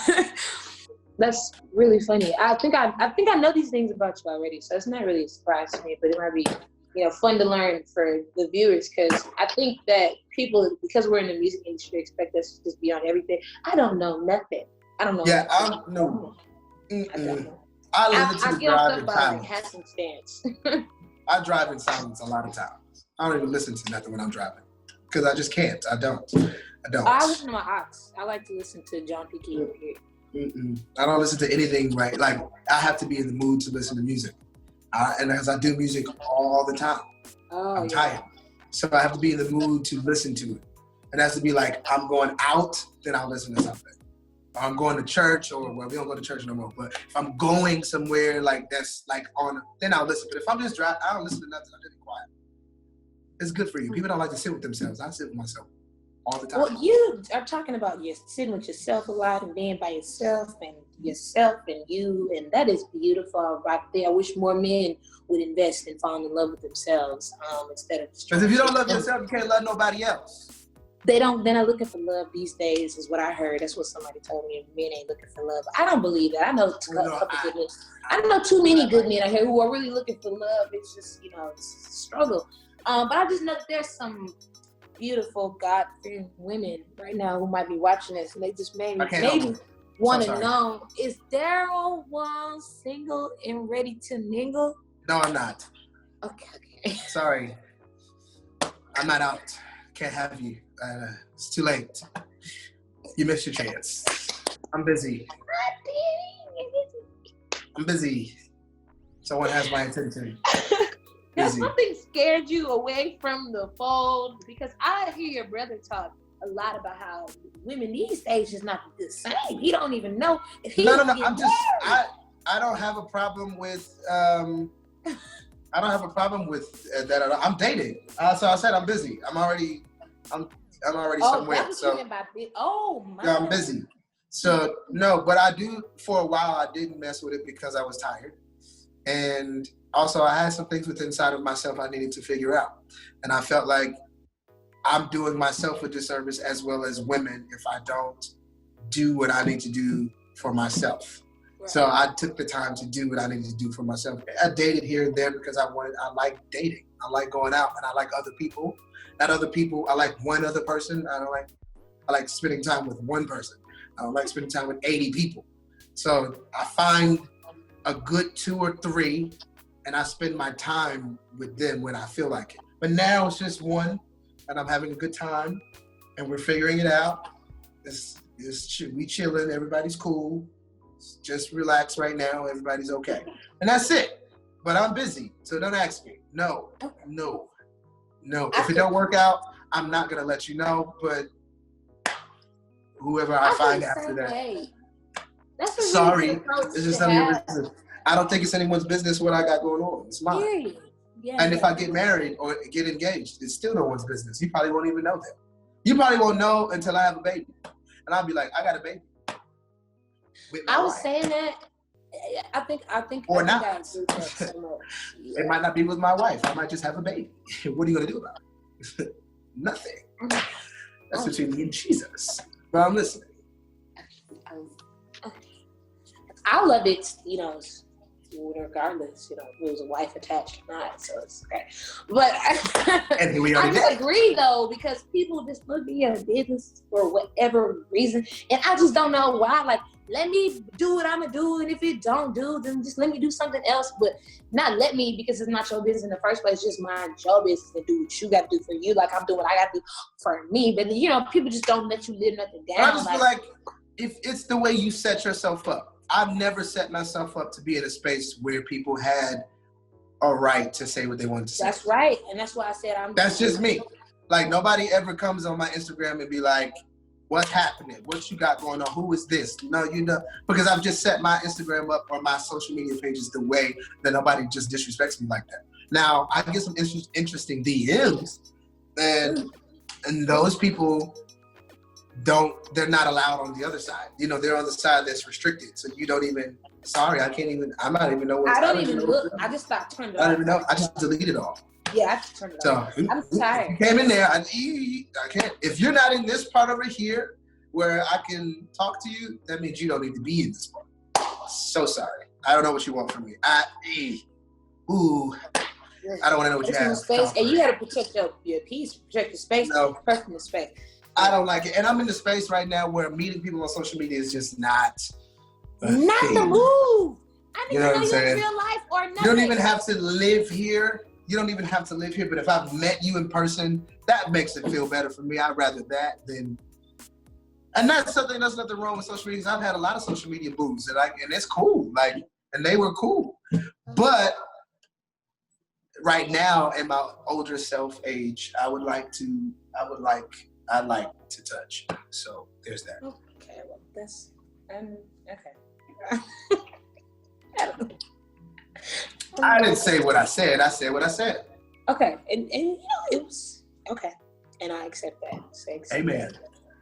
That's really funny. I think I know these things about you already, so it's not really a surprise to me, but it might be, fun to learn for the viewers, because I think that people, because we're in the music industry, expect us to just be on everything. I don't know nothing. I don't know. Yeah, nothing. I don't know. I get on stuff by like have some stance. I drive in silence a lot of times. I don't even listen to nothing when I'm driving because I just can't. I don't. I listen to my ox. I like to listen to John P. Key over here. I don't listen to anything, right? Like, I have to be in the mood to listen to music. And as I do music all the time, I'm tired. So I have to be in the mood to listen to it. It has to be like, I'm going out, then I'll listen to something. Or I'm going to church, or well, we don't go to church no more, but if I'm going somewhere like that's like on, then I'll listen. But if I'm just driving, I don't listen to nothing. I'm just quiet. It's good for you. People don't like to sit with themselves. I sit with myself all the time. Well, you are talking about you sitting with yourself a lot and being by yourself and you, and that is beautiful right there. I wish more men would invest in falling in love with themselves instead of just. Because if you don't love yourself, you can't love nobody else. They're not looking for love these days, is what I heard. That's what somebody told me. Men ain't looking for love. I don't believe that. I know a couple good men. I don't know too many good men out here who are really looking for love. It's just, it's a struggle. But I just know that there's some beautiful, God-fearing women right now who might be watching this, and they just maybe want to know, is Darrel one single and ready to mingle? No, I'm not. Okay. Sorry. I'm not out. Can't have you. It's too late. You missed your chance. I'm busy. I'm busy. Someone has my attention. Has something scared you away from the fold? Because I hear your brother talk a lot about how women these days is not the same. He don't even know if he. No. I don't have a problem with. I don't have a problem with that at all. I'm dating. So I said I'm busy. I'm already somewhere. That's so what you meant by my. Yeah, I'm busy. So no, but I do. For a while, I didn't mess with it because I was tired, and also I had some things within inside of myself I needed to figure out, and I felt like I'm doing myself a disservice as well as women if I don't do what I need to do for myself. Right. So I took the time to do what I needed to do for myself. I dated here and there because I like dating. I like going out, and I like other people. Not other people. I like one other person. I like spending time with one person. I don't like spending time with 80 people. So I find a good 2 or 3, and I spend my time with them when I feel like it. But now it's just one, and I'm having a good time, and we're figuring it out. We chilling. Everybody's cool. Just relax right now. Everybody's okay. And that's it. But I'm busy, so don't ask me. No. If it don't work out, I'm not going to let you know, but whoever I find after that. That's sorry. It's just none of your business. I don't think it's anyone's business what I got going on. It's mine. And if I get married or get engaged, it's still no one's business. You probably won't even know that. You probably won't know until I have a baby. And I'll be like, I got a baby. I was saying that. I think or not. It might not be with my wife. I might just have a baby. What are you going to do about it? Nothing. That's between me and Jesus. But I'm listening. I love it, regardless, if it was a wife attached or not, so it's okay. But and we I disagree though, because people just look at your business for whatever reason, and I just don't know why. Like, let me do what I'm gonna do, and if it don't do, then just let me do something else. But not let me, because it's not your business in the first place. Just mind your business and do what you got to do for you. Like, I'm doing what I got to do for me. But people just don't let you live nothing down. I just feel like if it's the way you set yourself up. I've never set myself up to be in a space where people had a right to say what they wanted to say. That's right, and that's why I said That's just me. Like, nobody ever comes on my Instagram and be like, what's happening? What you got going on? Who is this? No, you know, because I've just set my Instagram up or my social media pages the way that nobody just disrespects me like that. Now, I get some interesting DMs, and those people they're not allowed on the other side. You know, they're on the side that's restricted. So you don't even, sorry, I might even know what. I don't even look. I just stopped turning it off. I don't even know. I just delete it all. Yeah, I just turned it off. I'm tired. If you came in there, I can't. If you're not in this part over here where I can talk to you, that means you don't need to be in this part. So sorry. I don't know what you want from me. I don't want to know what you have. Space, and you got to protect your peace, protect your space, personal space. I don't like it. And I'm in the space right now where meeting people on social media is just not the move. I need you know to know you in real life or nothing. You don't even have to live here. But if I've met you in person, that makes it feel better for me. I'd rather that than. And that's something. There's nothing wrong with social media. I've had a lot of social media boos, and it's cool. Like, and they were cool. But right now, in my older self age, I'd like to touch. So there's that. Okay, well, that's okay. I don't know. I didn't say what I said. I said what I said. Okay, and you know, it was okay, and I accept that. Amen.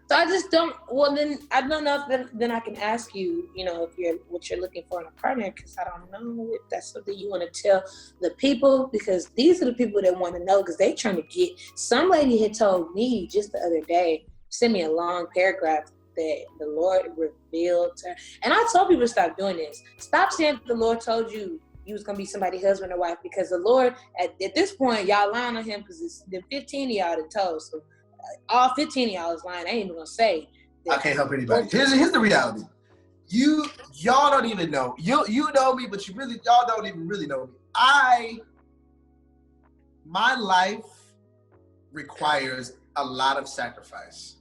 So I just don't. Well, then I don't know if then I can ask you, you know, if what you're looking for in a partner, because I don't know if that's something you want to tell the people, because these are the people that want to know, because they trying to get. Some lady had told me just the other day, sent me a long paragraph that the Lord revealed to her, and I told people to stop doing this. Stop saying the Lord told you was gonna be somebody's husband or wife, because the Lord at this point y'all lying on him, because it's the 15 of y'all that told. So all 15 of y'all is lying. I ain't even gonna say that. I can't help anybody. Here's the reality. Y'all don't even know. You know me, but y'all don't even really know me. My life requires a lot of sacrifice.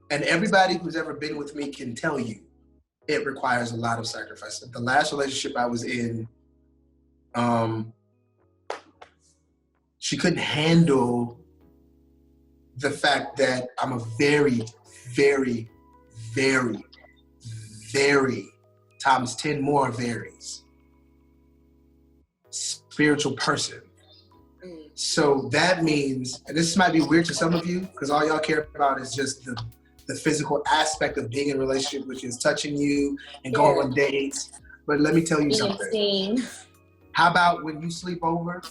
And everybody who's ever been with me can tell you it requires a lot of sacrifice. The last relationship I was in, she couldn't handle the fact that I'm a very, very, very, very, times 10 more varies, spiritual person. So that means, and this might be weird to some of you, because all y'all care about is just the physical aspect of being in a relationship, which is touching you and going on dates. But let me tell you something. How about when you sleep over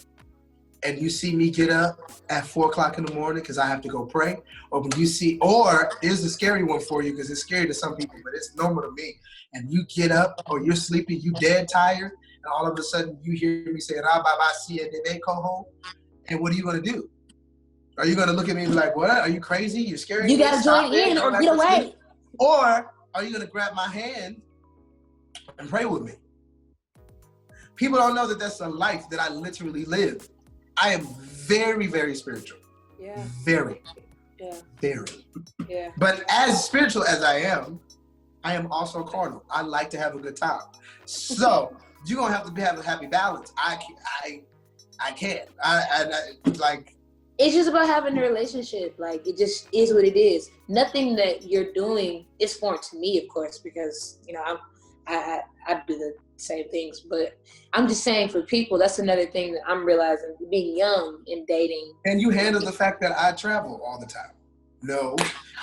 and you see me get up at 4:00 in the morning because I have to go pray? Or when you see, or here's the scary one for you, because it's scary to some people, but it's normal to me. And you get up or you're sleeping, you dead tired, and all of a sudden you hear me saying, "Ah, bye bye, see you, they go home." And what are you gonna do? Are you going to look at me and be like, what? Are you crazy? You're scaring me? You got to join in or get away. Or are you going to grab my hand and pray with me? People don't know that that's a life that I literally live. I am very, very spiritual. Yeah. Very. Yeah. Very. Yeah. But as spiritual as I am also carnal. I like to have a good time. So you're going to have a happy balance. I can't. It's just about having a relationship. Like, it just is what it is. Nothing that you're doing is foreign to me, of course, because, you know, I do the same things. But I'm just saying, for people, that's another thing that I'm realizing, being young and dating. Can you handle the fact that I travel all the time? No.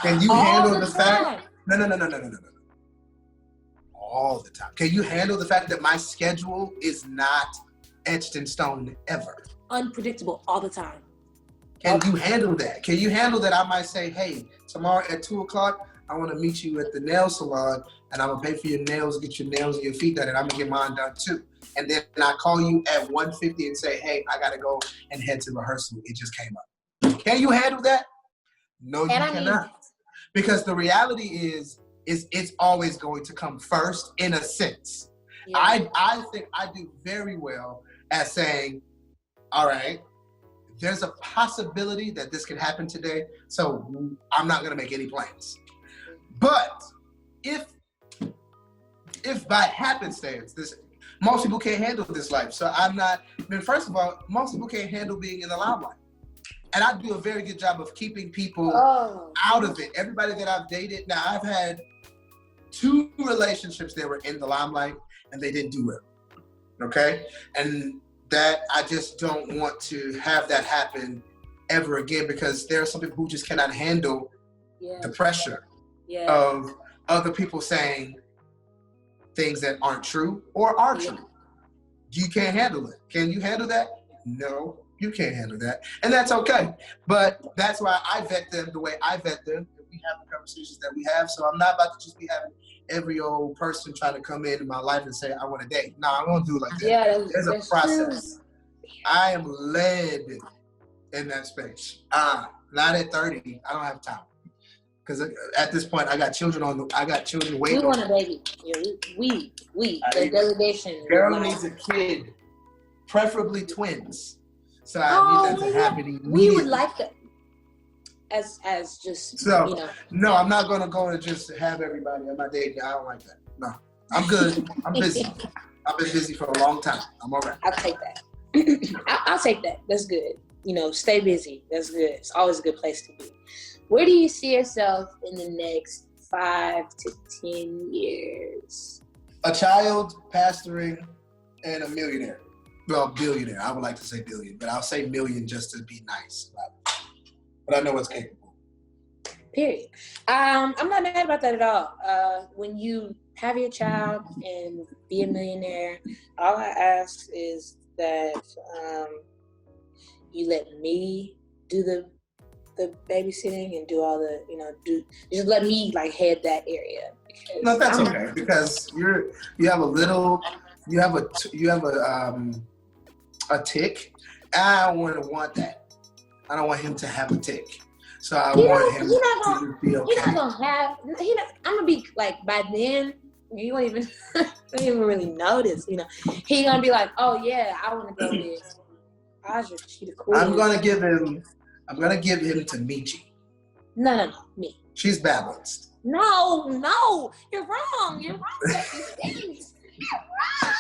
Can you handle the fact? No. All the time. Can you handle the fact that my schedule is not etched in stone ever? Unpredictable all the time. Can you handle that? Can you handle that I might say, hey, tomorrow at 2:00, I want to meet you at the nail salon, and I'm going to pay for your nails, get your nails and your feet done, and I'm going to get mine done too. And then I call you at 1:50 and say, hey, I got to go and head to rehearsal. It just came up. Can you handle that? No, you cannot. Because the reality is it's always going to come first, in a sense. Yeah. I think I do very well at saying, all right, there's a possibility that this could happen today, so I'm not going to make any plans. But if by happenstance, most people can't handle this life, so I'm not. I mean, first of all, most people can't handle being in the limelight. And I do a very good job of keeping people out of it. Everybody that I've dated, now I've had 2 relationships that were in the limelight and they didn't do well. Okay? And that I just don't want to have that happen ever again, because there are some people who just cannot handle the pressure of other people saying things that aren't true or are true. You can't handle it. Can you handle that? No, you can't handle that. And that's okay. But that's why I vet them the way I vet them. We have the conversations that we have. So I'm not about to just be having every old person trying to come in my life and say, I want to date. No, I won't do it like that. Yeah, there's a process. True. I am led in that space. Not at 30. I don't have time. Because at this point, I got children waiting. We want a baby. Yeah, the delegation. Darrel needs a kid, preferably twins. So I need that to happen immediately. We would like that. As just, so, you know. No, I'm not going to go and just have everybody. I'm not dating. I don't like that. No, I'm good. I'm busy. I've been busy for a long time. I'm all right. I'll take that. I'll take that. That's good. You know, stay busy. That's good. It's always a good place to be. Where do you see yourself in the next 5 to 10 years? A child, pastoring, and a millionaire. Well, billionaire. I would like to say billion, but I'll say million just to be nice. But I know it's capable. Period. I'm not mad about that at all. When you have your child and be a millionaire, all I ask is that you let me do the babysitting and do all the, just let me like head that area. No, that's okay, because you have a tick. I wouldn't want that. I don't want him to have a tick. So I want him to be okay. I'm gonna be like, by then, you won't even really notice, He gonna be like, oh yeah, I wanna go with Ahjah, she the coolest. I'm gonna give him to Michi. No, me. She's balanced. No, you're wrong. You're wrong about these things. You're wrong.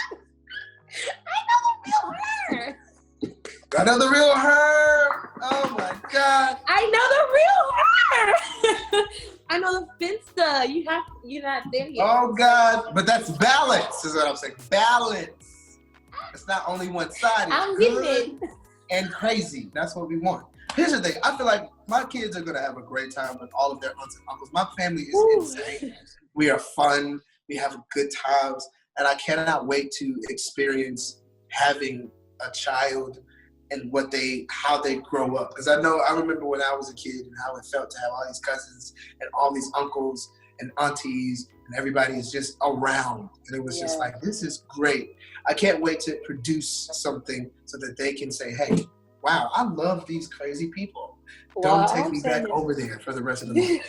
I know the real her. Oh my God. I know the real her. I know the finsta. You're not there yet. Oh God. But that's balance, is what I'm saying. Balance. It's not only one side. I'm getting it. And crazy. That's what we want. Here's the thing. I feel like my kids are going to have a great time with all of their aunts and uncles. My family is insane. We are fun. We have good times. And I cannot wait to experience having a child and how they grow up. Because I remember when I was a kid and how it felt to have all these cousins and all these uncles and aunties and everybody is just around. And it was just like, this is great. I can't wait to produce something so that they can say, hey, wow, I love these crazy people. Don't take me back over there for the rest of the month.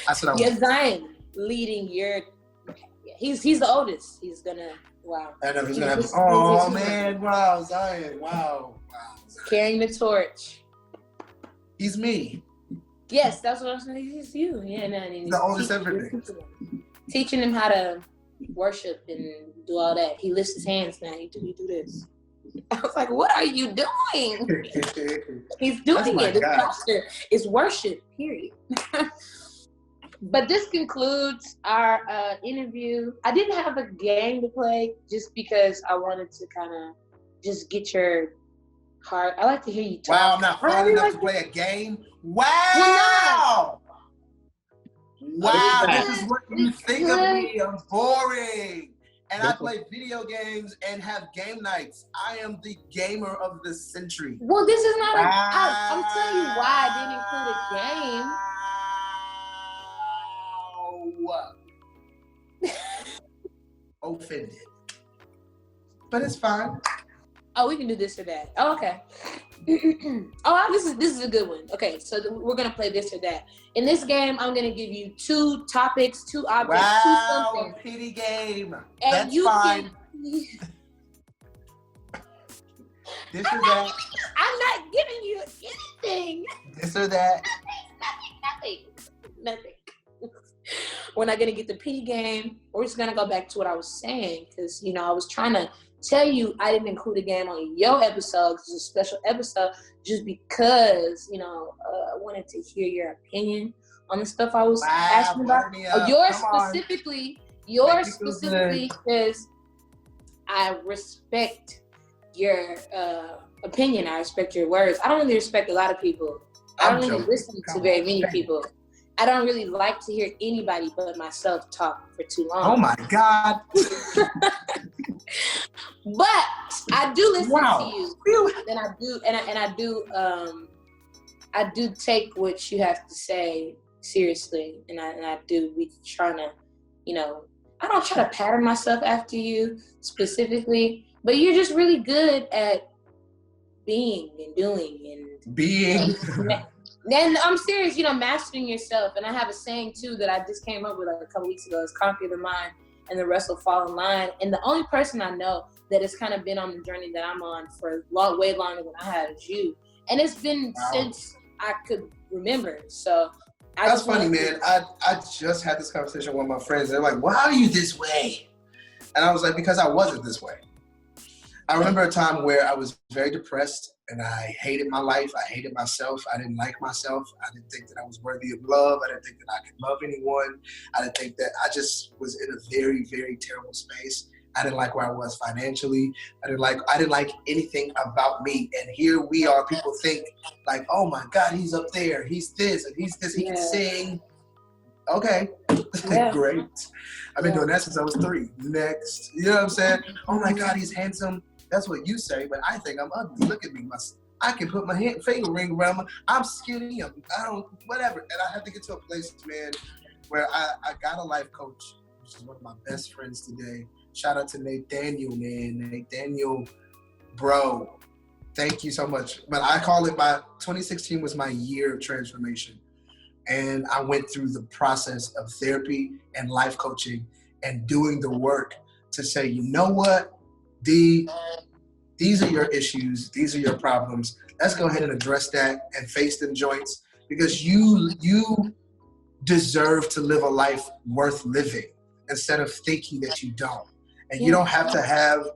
That's what I want. Yeah, Zion leading your... He's the oldest. He's gonna... Wow. I know he's gonna have... Oh, man. Wow, Zion. Wow. Zion. Carrying the torch. He's me. Yes, that's what I'm saying. He's you. Yeah, no, he's the oldest everything. Teaching him how to worship and do all that. He lifts his hands now. He do this. I was like, what are you doing? He's doing it. It's posture. It's worship, period. But this concludes our interview. I didn't have a game to play just because I wanted to kind of just get your heart. I like to hear you talk. Wow, I'm not fun enough to play a game? Wow! Wow, this is what you think of me. I'm boring. And I play video games and have game nights. I am the gamer of the century. Well, this is not I'm telling you why I didn't include a game. Offended. But it's fine. Oh, we can do this or that. Oh, okay. This is a good one. Okay, so we're gonna play this or that. In this game, I'm gonna give you 2 topics, 2 objects, 2 something. Pity game. And that's fine. This or that. I'm not giving you anything. This or that. Nothing. We're not gonna get the pity game. We're just gonna go back to what I was saying because I was trying to tell you I didn't include a game on your episode, because it's a special episode, just because, you know, I wanted to hear your opinion on the stuff I was asking about. Yours specifically, because I respect your opinion. I respect your words. I don't really respect a lot of people. I don't really listen to very many people. I don't really like to hear anybody but myself talk for too long. Oh my God. But I do listen to you. And I do take what you have to say seriously. And I do. We trying to, you know, I don't try to pattern myself after you specifically, but you're just really good at being and doing and being. And I'm serious, you know, mastering yourself. And I have a saying too that I just came up with like a couple weeks ago: is conquer the mind and the rest will fall in line. And the only person I know that has kind of been on the journey that I'm on for way longer than I have is you. And it's been since I could remember. So that's funny, man. I just had this conversation with my friends. They're like, "Why are you this way?" And I was like, "Because I wasn't this way." I remember a time where I was very depressed and I hated my life. I hated myself. I didn't like myself. I didn't think that I was worthy of love. I didn't think that I could love anyone. I didn't think that I just was in a very, very terrible space. I didn't like where I was financially. I didn't like anything about me. And here we are, people think like, oh my God, he's up there. He's this and he's this. He can sing. Okay, great. I've been doing that since I was 3. Next. You know what I'm saying? Oh my God, he's handsome. That's what you say, but I think I'm ugly. Look at me. I can put my finger ring around I'm skinny. I don't, whatever. And I had to get to a place, man, where I got a life coach, which is one of my best friends today. Shout out to Nathaniel, man. Nathaniel, bro, thank you so much. But I call it 2016 was my year of transformation. And I went through the process of therapy and life coaching and doing the work to say, you know what, D, these are your issues. These are your problems. Let's go ahead and address that and face them joints, because you deserve to live a life worth living instead of thinking that you don't. And you don't have to have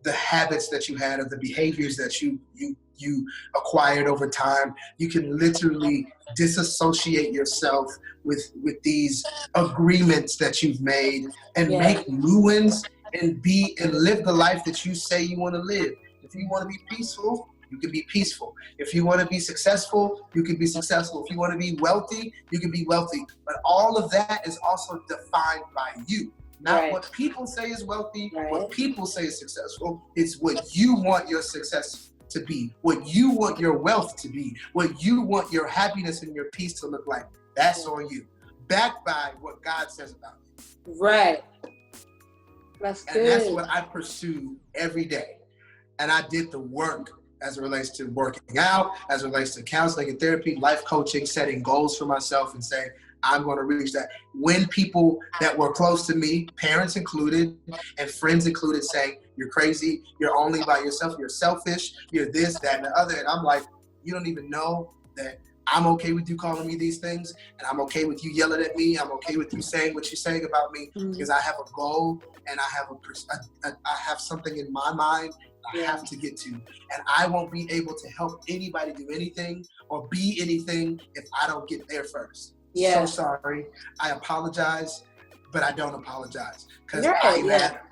the habits that you had or the behaviors that you acquired over time. You can literally disassociate yourself with these agreements that you've made and make new ones and live the life that you say you want to live. If you want to be peaceful, you can be peaceful. If you want to be successful, you can be successful. If you want to be wealthy, you can be wealthy. But all of that is also defined by you. Not what people say is wealthy, what people say is successful. It's what you want your success to be, what you want your wealth to be, what you want your happiness and your peace to look like. That's on you. Backed by what God says about you. Right. That's good. And that's what I pursue every day. And I did the work as it relates to working out, as it relates to counseling and therapy, life coaching, setting goals for myself and saying, I'm going to reach that. When people that were close to me, parents included, and friends included, saying, you're crazy, you're only by yourself, you're selfish, you're this, that, and the other. And I'm like, you don't even know that I'm okay with you calling me these things, and I'm okay with you yelling at me. I'm okay with you saying what you're saying about me, because I have a goal and I have something in my mind I have to get to. And I won't be able to help anybody do anything or be anything if I don't get there first. So sorry. I apologize, but I don't apologize, because I matter.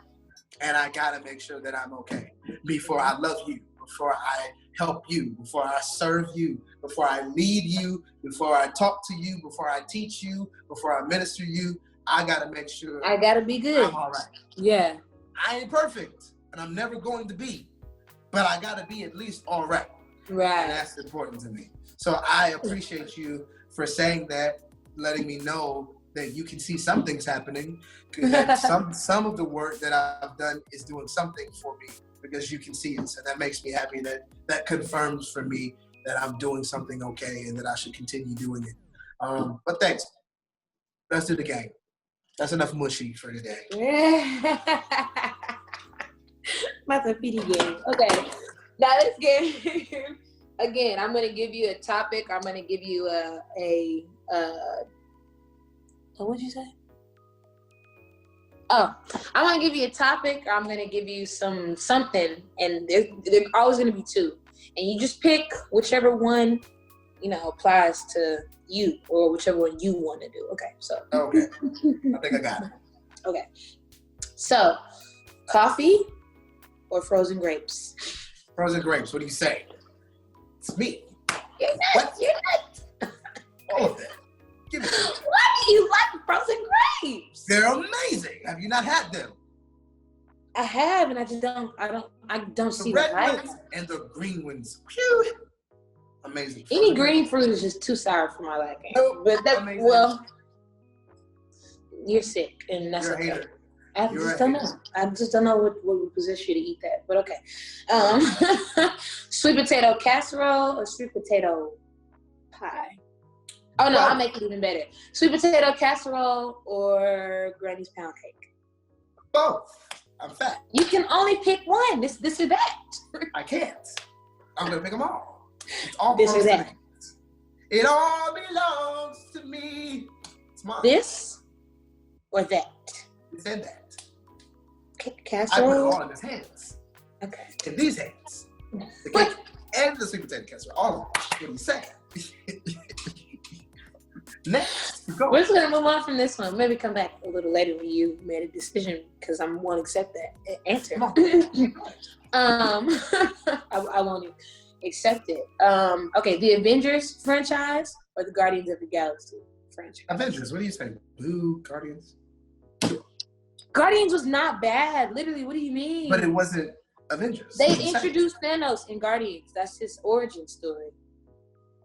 And I gotta make sure that I'm okay before I love you, before I help you, before I serve you, before I lead you, before I talk to you, before I teach you, before I minister you. I gotta make sure I gotta be good. I'm all right. Yeah. I ain't perfect, and I'm never going to be, but I gotta be at least all right. Right. And that's important to me. So I appreciate you for saying that, letting me know that you can see some things happening. That some of the work that I've done is doing something for me, because you can see it. So that makes me happy. That confirms for me that I'm doing something okay and that I should continue doing it. But thanks. Let's do the game. That's enough mushy for today. That's a pity game. Okay. Now this game, again, I'm going to give you a topic. I'm going to give you what'd you say? Oh, I'm gonna give you a topic. I'm gonna give you something, and they're always gonna be two, and you just pick whichever one applies to you or whichever one you want to do. Okay, so. Okay, I think I got it. Okay, so coffee or frozen grapes? Frozen grapes. What do you say? It's me. You're not. What? You're not. All of that. Give it to me. Why do you like frozen grapes? They're amazing. Have you not had them? I have, and I don't see The the red light. ones and the green ones. Phew. Amazing. Any green fruit is just too sour for my liking. Nope. But Amazing. You're sick, and that's You're a okay. hater. I just don't know what would possess you to eat that, but okay. Sweet potato casserole or sweet potato pie? Oh no, I'll make it even better. Sweet potato casserole or Granny's pound cake? Both. I'm fat. You can only pick one. This or that. I can't. I'm gonna pick them all. It's all This or belongs to that. me. It all belongs to me. It's mine. This or that? You said that. I put it Casserole. all in his hands. Okay. In these hands. The cake and the sweet potato casserole. All of them. What do you say? Next. Go. We're just gonna move on from this one. Maybe come back a little later when you made a decision, because I won't accept that answer. I won't accept it. Okay, the Avengers franchise or the Guardians of the Galaxy franchise? Avengers. What do you say? Blue Guardians. Guardians was not bad. Literally, what do you mean? But it wasn't Avengers. They introduced Thanos in Guardians. That's his origin story.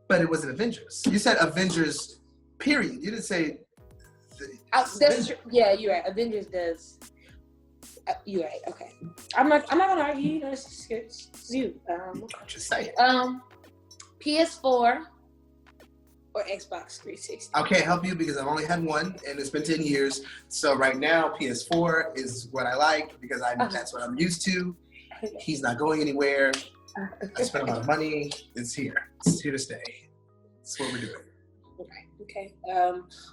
But it wasn't Avengers. You said Avengers, period. You didn't say... That's true. Yeah, you're right. Avengers does... you're right. Okay. I'm not gonna argue. It's you. Just say it. PS4 or Xbox 360? I can't help you because I've only had one, and it's been 10 years. So right now, PS4 is what I like because that's what I'm used to. He's not going anywhere. I spent a lot of money. It's here. It's here to stay. That's what we're doing. Okay.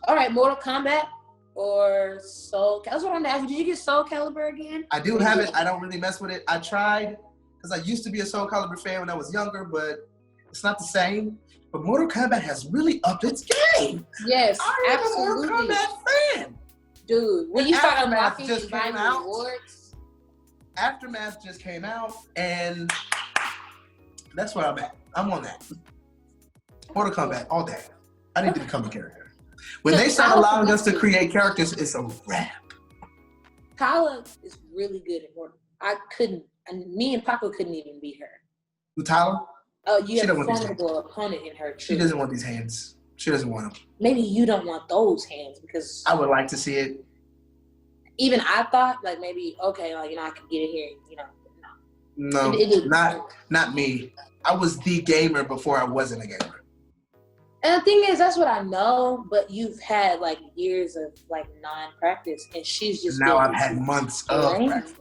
All right. Mortal Kombat or Soul. That's what I'm asking. Did you get Soul Calibur again? I do have it. I don't really mess with it. I tried because I used to be a Soul Calibur fan when I was younger, but it's not the same. But Mortal Kombat has really upped its game. Yes, I'm absolutely. a Mortal Kombat fan. Dude, when you start Aftermath unlocking just and buying came out. rewards. Aftermath just came out, and that's where I'm at. I'm on that. Mortal Kombat all day. I need to become a character. When they start allowing us to create characters, it's a wrap. Kala is really good at Mortal. Me and Paco couldn't even beat her. Utala? Oh, you have a formidable opponent in her, too. She doesn't want these hands. She doesn't want them. Maybe you don't want those hands because... I would like to see it. Even I thought, like, maybe, okay, like, I could get in here, No, not me. I was the gamer before I wasn't a gamer. And the thing is, that's what I know, but you've had, like, years of, like, non-practice, and she's just... Now I've had months of practice.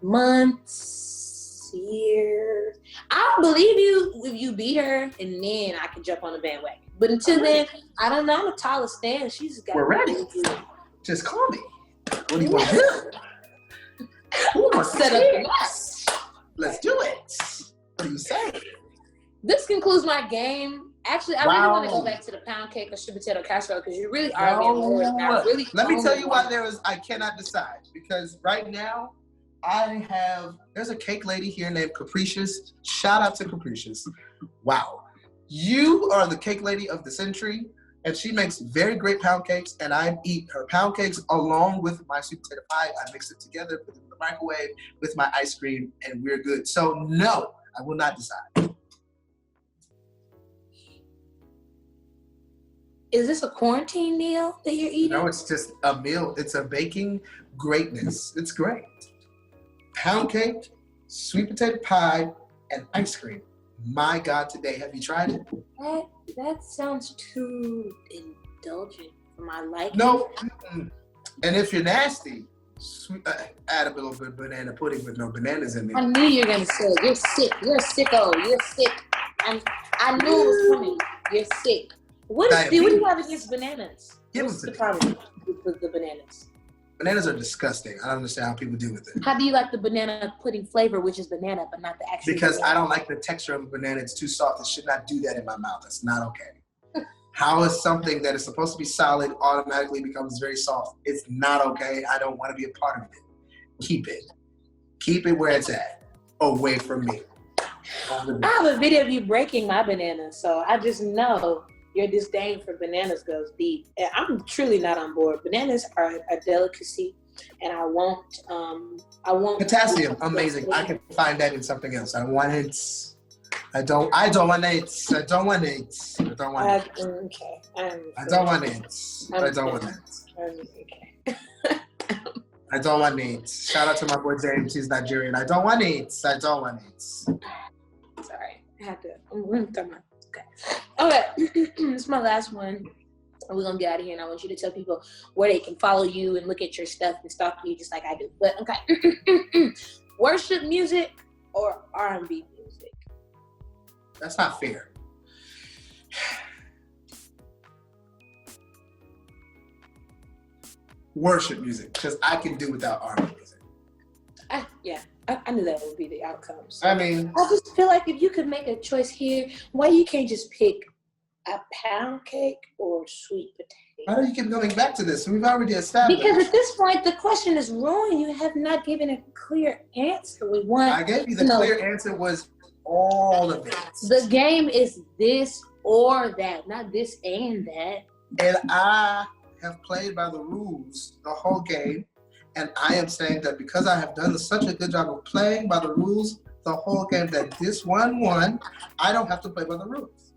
Months, years. I'll believe you if you beat her, and then I can jump on the bandwagon. But until then, I don't know. I'm a taller stand. She's got... We're ready. Just call me. What do you want to do? Who wants to set up the match? Let's do it. What do you say? This concludes my game. Actually, I really want to go back to the pound cake or sweet potato casserole because you really are really. Let me tell you why I cannot decide, because right now there's a cake lady here named Capricious. Shout out to Capricious. Wow. You are the cake lady of the century, and she makes very great pound cakes, and I eat her pound cakes along with my sweet potato pie. I mix it together, put it in the microwave with my ice cream, and we're good. So no, I will not decide. Is this a quarantine meal that you're eating? No, it's just a meal. It's a baking greatness. It's great. Pound cake, sweet potato pie, and ice cream. My God, today, have you tried it? That sounds too indulgent for my liking. No. And if you're nasty, add a little bit of banana pudding with no bananas in it. I knew you were going to say it. You're sick. You're a sicko. You're sick. I knew it was coming. You're sick. What do you have against bananas? Give What's them the to me. problem with the bananas? Bananas are disgusting. I don't understand how people deal with it. How do you like the banana pudding flavor, which is banana, but not the actual Because banana? I don't like the texture of a banana. It's too soft. It should not do that in my mouth. That's not okay. How is something that is supposed to be solid automatically becomes very soft? It's not okay. I don't want to be a part of it. Keep it. Keep it where it's at. Away from me. I have a video of you breaking my banana, so I just know your disdain for bananas goes deep. And I'm truly not on board. Bananas are a delicacy, and I won't. Potassium, amazing. I can find that in something else. I want it. I don't want it. I don't want it. I don't want it. Okay. I don't want it. I don't want it. Okay. I don't want it. Shout out to my boy James. He's Nigerian. I don't want it. I don't want it. Sorry. I had to. Okay. This is my last one. And we're going to get out of here. And I want you to tell people where they can follow you and look at your stuff and stalk you just like I do. But, okay. Worship music or R&B music? That's not fair. Worship music, because I can do without R&B music. I knew that would be the outcome. So I mean, I just feel like if you could make a choice here, why you can't just pick a pound cake or sweet potato? why do you keep going back to this? We've already established. Because at this point, the question is ruined. You have not given a clear answer. We want. I gave you the clear answer was all of it. The game is this or that, not this and that. And I have played by the rules the whole game. And I am saying that because I have done such a good job of playing by the rules the whole game, that this one won, I don't have to play by the rules.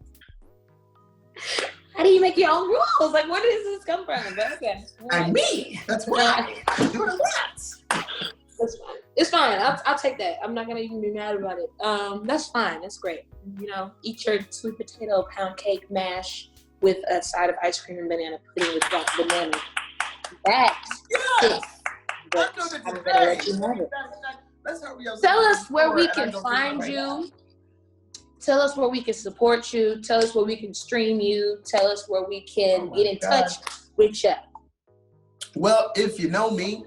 How do you make your own rules? Like, where does this come from? But okay. And me, that's why. I'm doing that. That's fine. It's fine. I'll take that. I'm not going to even be mad about it. That's fine. That's great. You know, eat your sweet potato pound cake mash with a side of ice cream and banana pudding with that banana. That's it. But I'm going to let you have it. Tell us where we can find you. Tell us where we can support you. Tell us where we can stream you. Tell us where we can get in touch with you. Well, if you know me,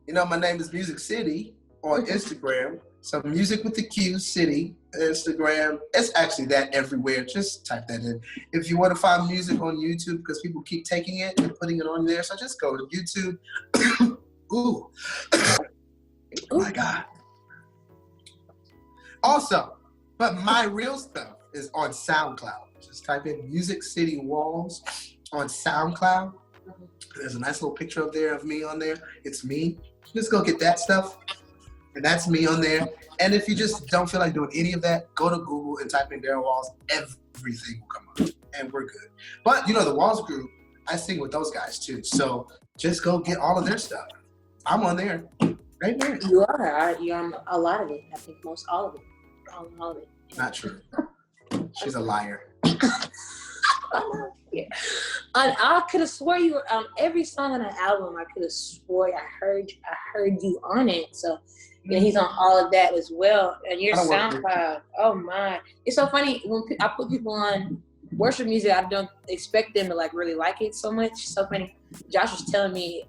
you know my name is Music City on Instagram. So Music with the Q City, Instagram. It's actually that everywhere. Just type that in. If you want to find music on YouTube, because people keep taking it and putting it on there, so just go to YouTube. Ooh. Oh my God. Also, but my real stuff is on SoundCloud. Just type in Music City Walls on SoundCloud. There's a nice little picture up there of me on there. It's me. Just go get that stuff. And that's me on there. And if you just don't feel like doing any of that, go to Google and type in Darrel Walls. Everything will come up. And we're good. But, you know, the Walls group, I sing with those guys too. So just go get all of their stuff. I'm on there. Right there. You are. You're on a lot of it. I think most all of it. All of it. Not true. She's a liar. Yeah. I could have swore you were on every song on the album. I could have swore I heard you on it. So he's on all of that as well. And your SoundCloud. Oh my! It's so funny when I put people on worship music. I don't expect them to like really like it so much. So funny. Josh was telling me,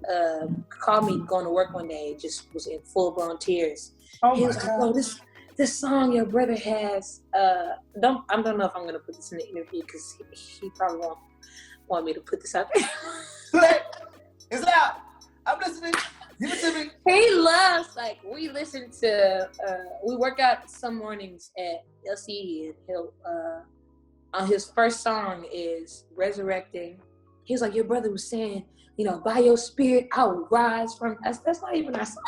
called me going to work one day. Just was in full blown tears. Oh he was my like, God. "Oh, this song your brother has." I don't know if I'm gonna put this in the interview because he probably won't want me to put this out there. It's out. I'm listening. Give it to me. He loves, like, we listen to, we work out some mornings at LCE, and he'll, on his first song is Resurrecting. He was like, your brother was saying, you know, by your spirit, I will rise from, that's not even our song.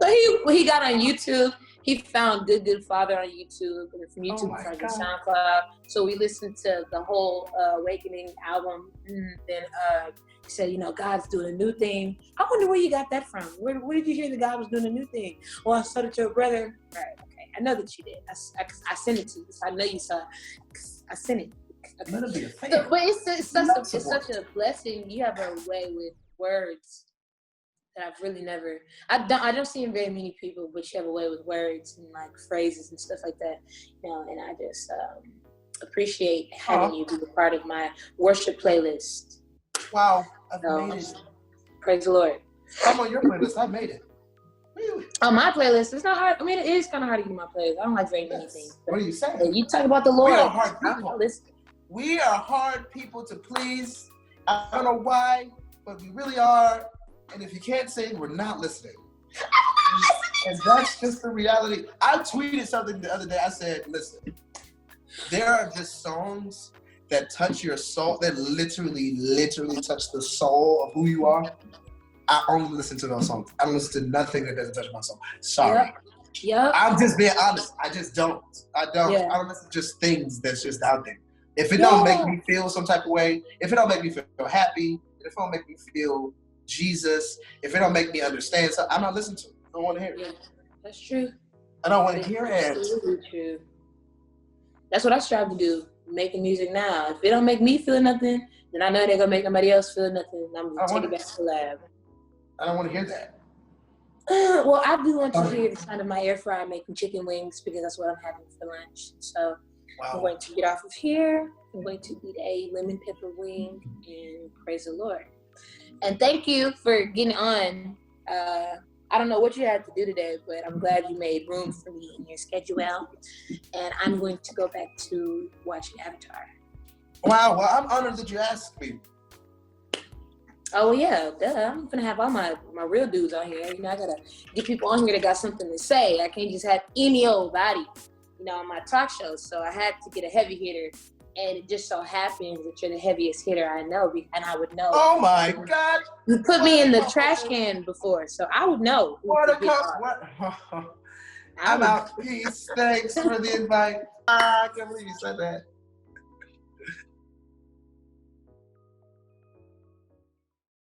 So he got on YouTube. He found Good Father on YouTube, and from YouTube, he found SoundCloud. So we listened to the whole Awakening album. And then he said, you know, God's doing a new thing. I wonder where you got that from. Where did you hear that God was doing a new thing? Well, I saw it to your brother. All right, okay. I know that you did. I sent it to you. So I know you saw it. I sent it. Okay. So, but it's such a blessing. You have a way with words that I've really never. I don't see in very many people, but you have a way with words and like phrases and stuff like that. You know, and I just appreciate having you be a part of my worship playlist. Wow, I've made it. Praise the Lord. I'm on your playlist. I made it. Really? On my playlist, it's not hard. I mean, it is kind of hard to get my playlist. I don't like very many things. What are you saying? You talk about the Lord. We are hard people. I listen. We are hard people to please. I don't know why, but we really are. And if you can't sing, we're not listening. And that's just the reality. I tweeted something the other day. I said, listen, there are just songs that touch your soul, that literally touch the soul of who you are. I only listen to those songs. I don't listen to nothing that doesn't touch my soul. Sorry. Yep. I'm just being honest. I just don't. I don't listen to just things that's just out there. If it don't make me feel some type of way, if it don't make me feel happy, if it don't make me feel Jesus, if it don't make me understand something, I'm not listening to it. I don't want to hear it. Yeah, that's true. I don't want to hear it. Absolutely true. That's what I strive to do, making music now. If it don't make me feel nothing, then I know they're going to make nobody else feel nothing. And I'm going to take it back to the lab. I don't want to hear that. Well, I do want to hear the sound of my air fryer making chicken wings because that's what I'm having for lunch. So I'm going to get off of here. I'm going to eat a lemon pepper wing and praise the Lord. And thank you for getting on. I don't know what you had to do today, but I'm glad you made room for me in your schedule. And I'm going to go back to watching Avatar. Wow, well, I'm honored that you asked me. Oh yeah, duh. I'm gonna have all my real dudes on here. You know, I gotta get people on here that got something to say. I can't just have any old body, you know, on my talk show. So I had to get a heavy hitter, and it just so happens that you're the heaviest hitter I know, and I would know. Oh my God! You put me in the trash can before, so I would know. What? I'm out. Peace. Thanks for the invite. I can't believe you said that.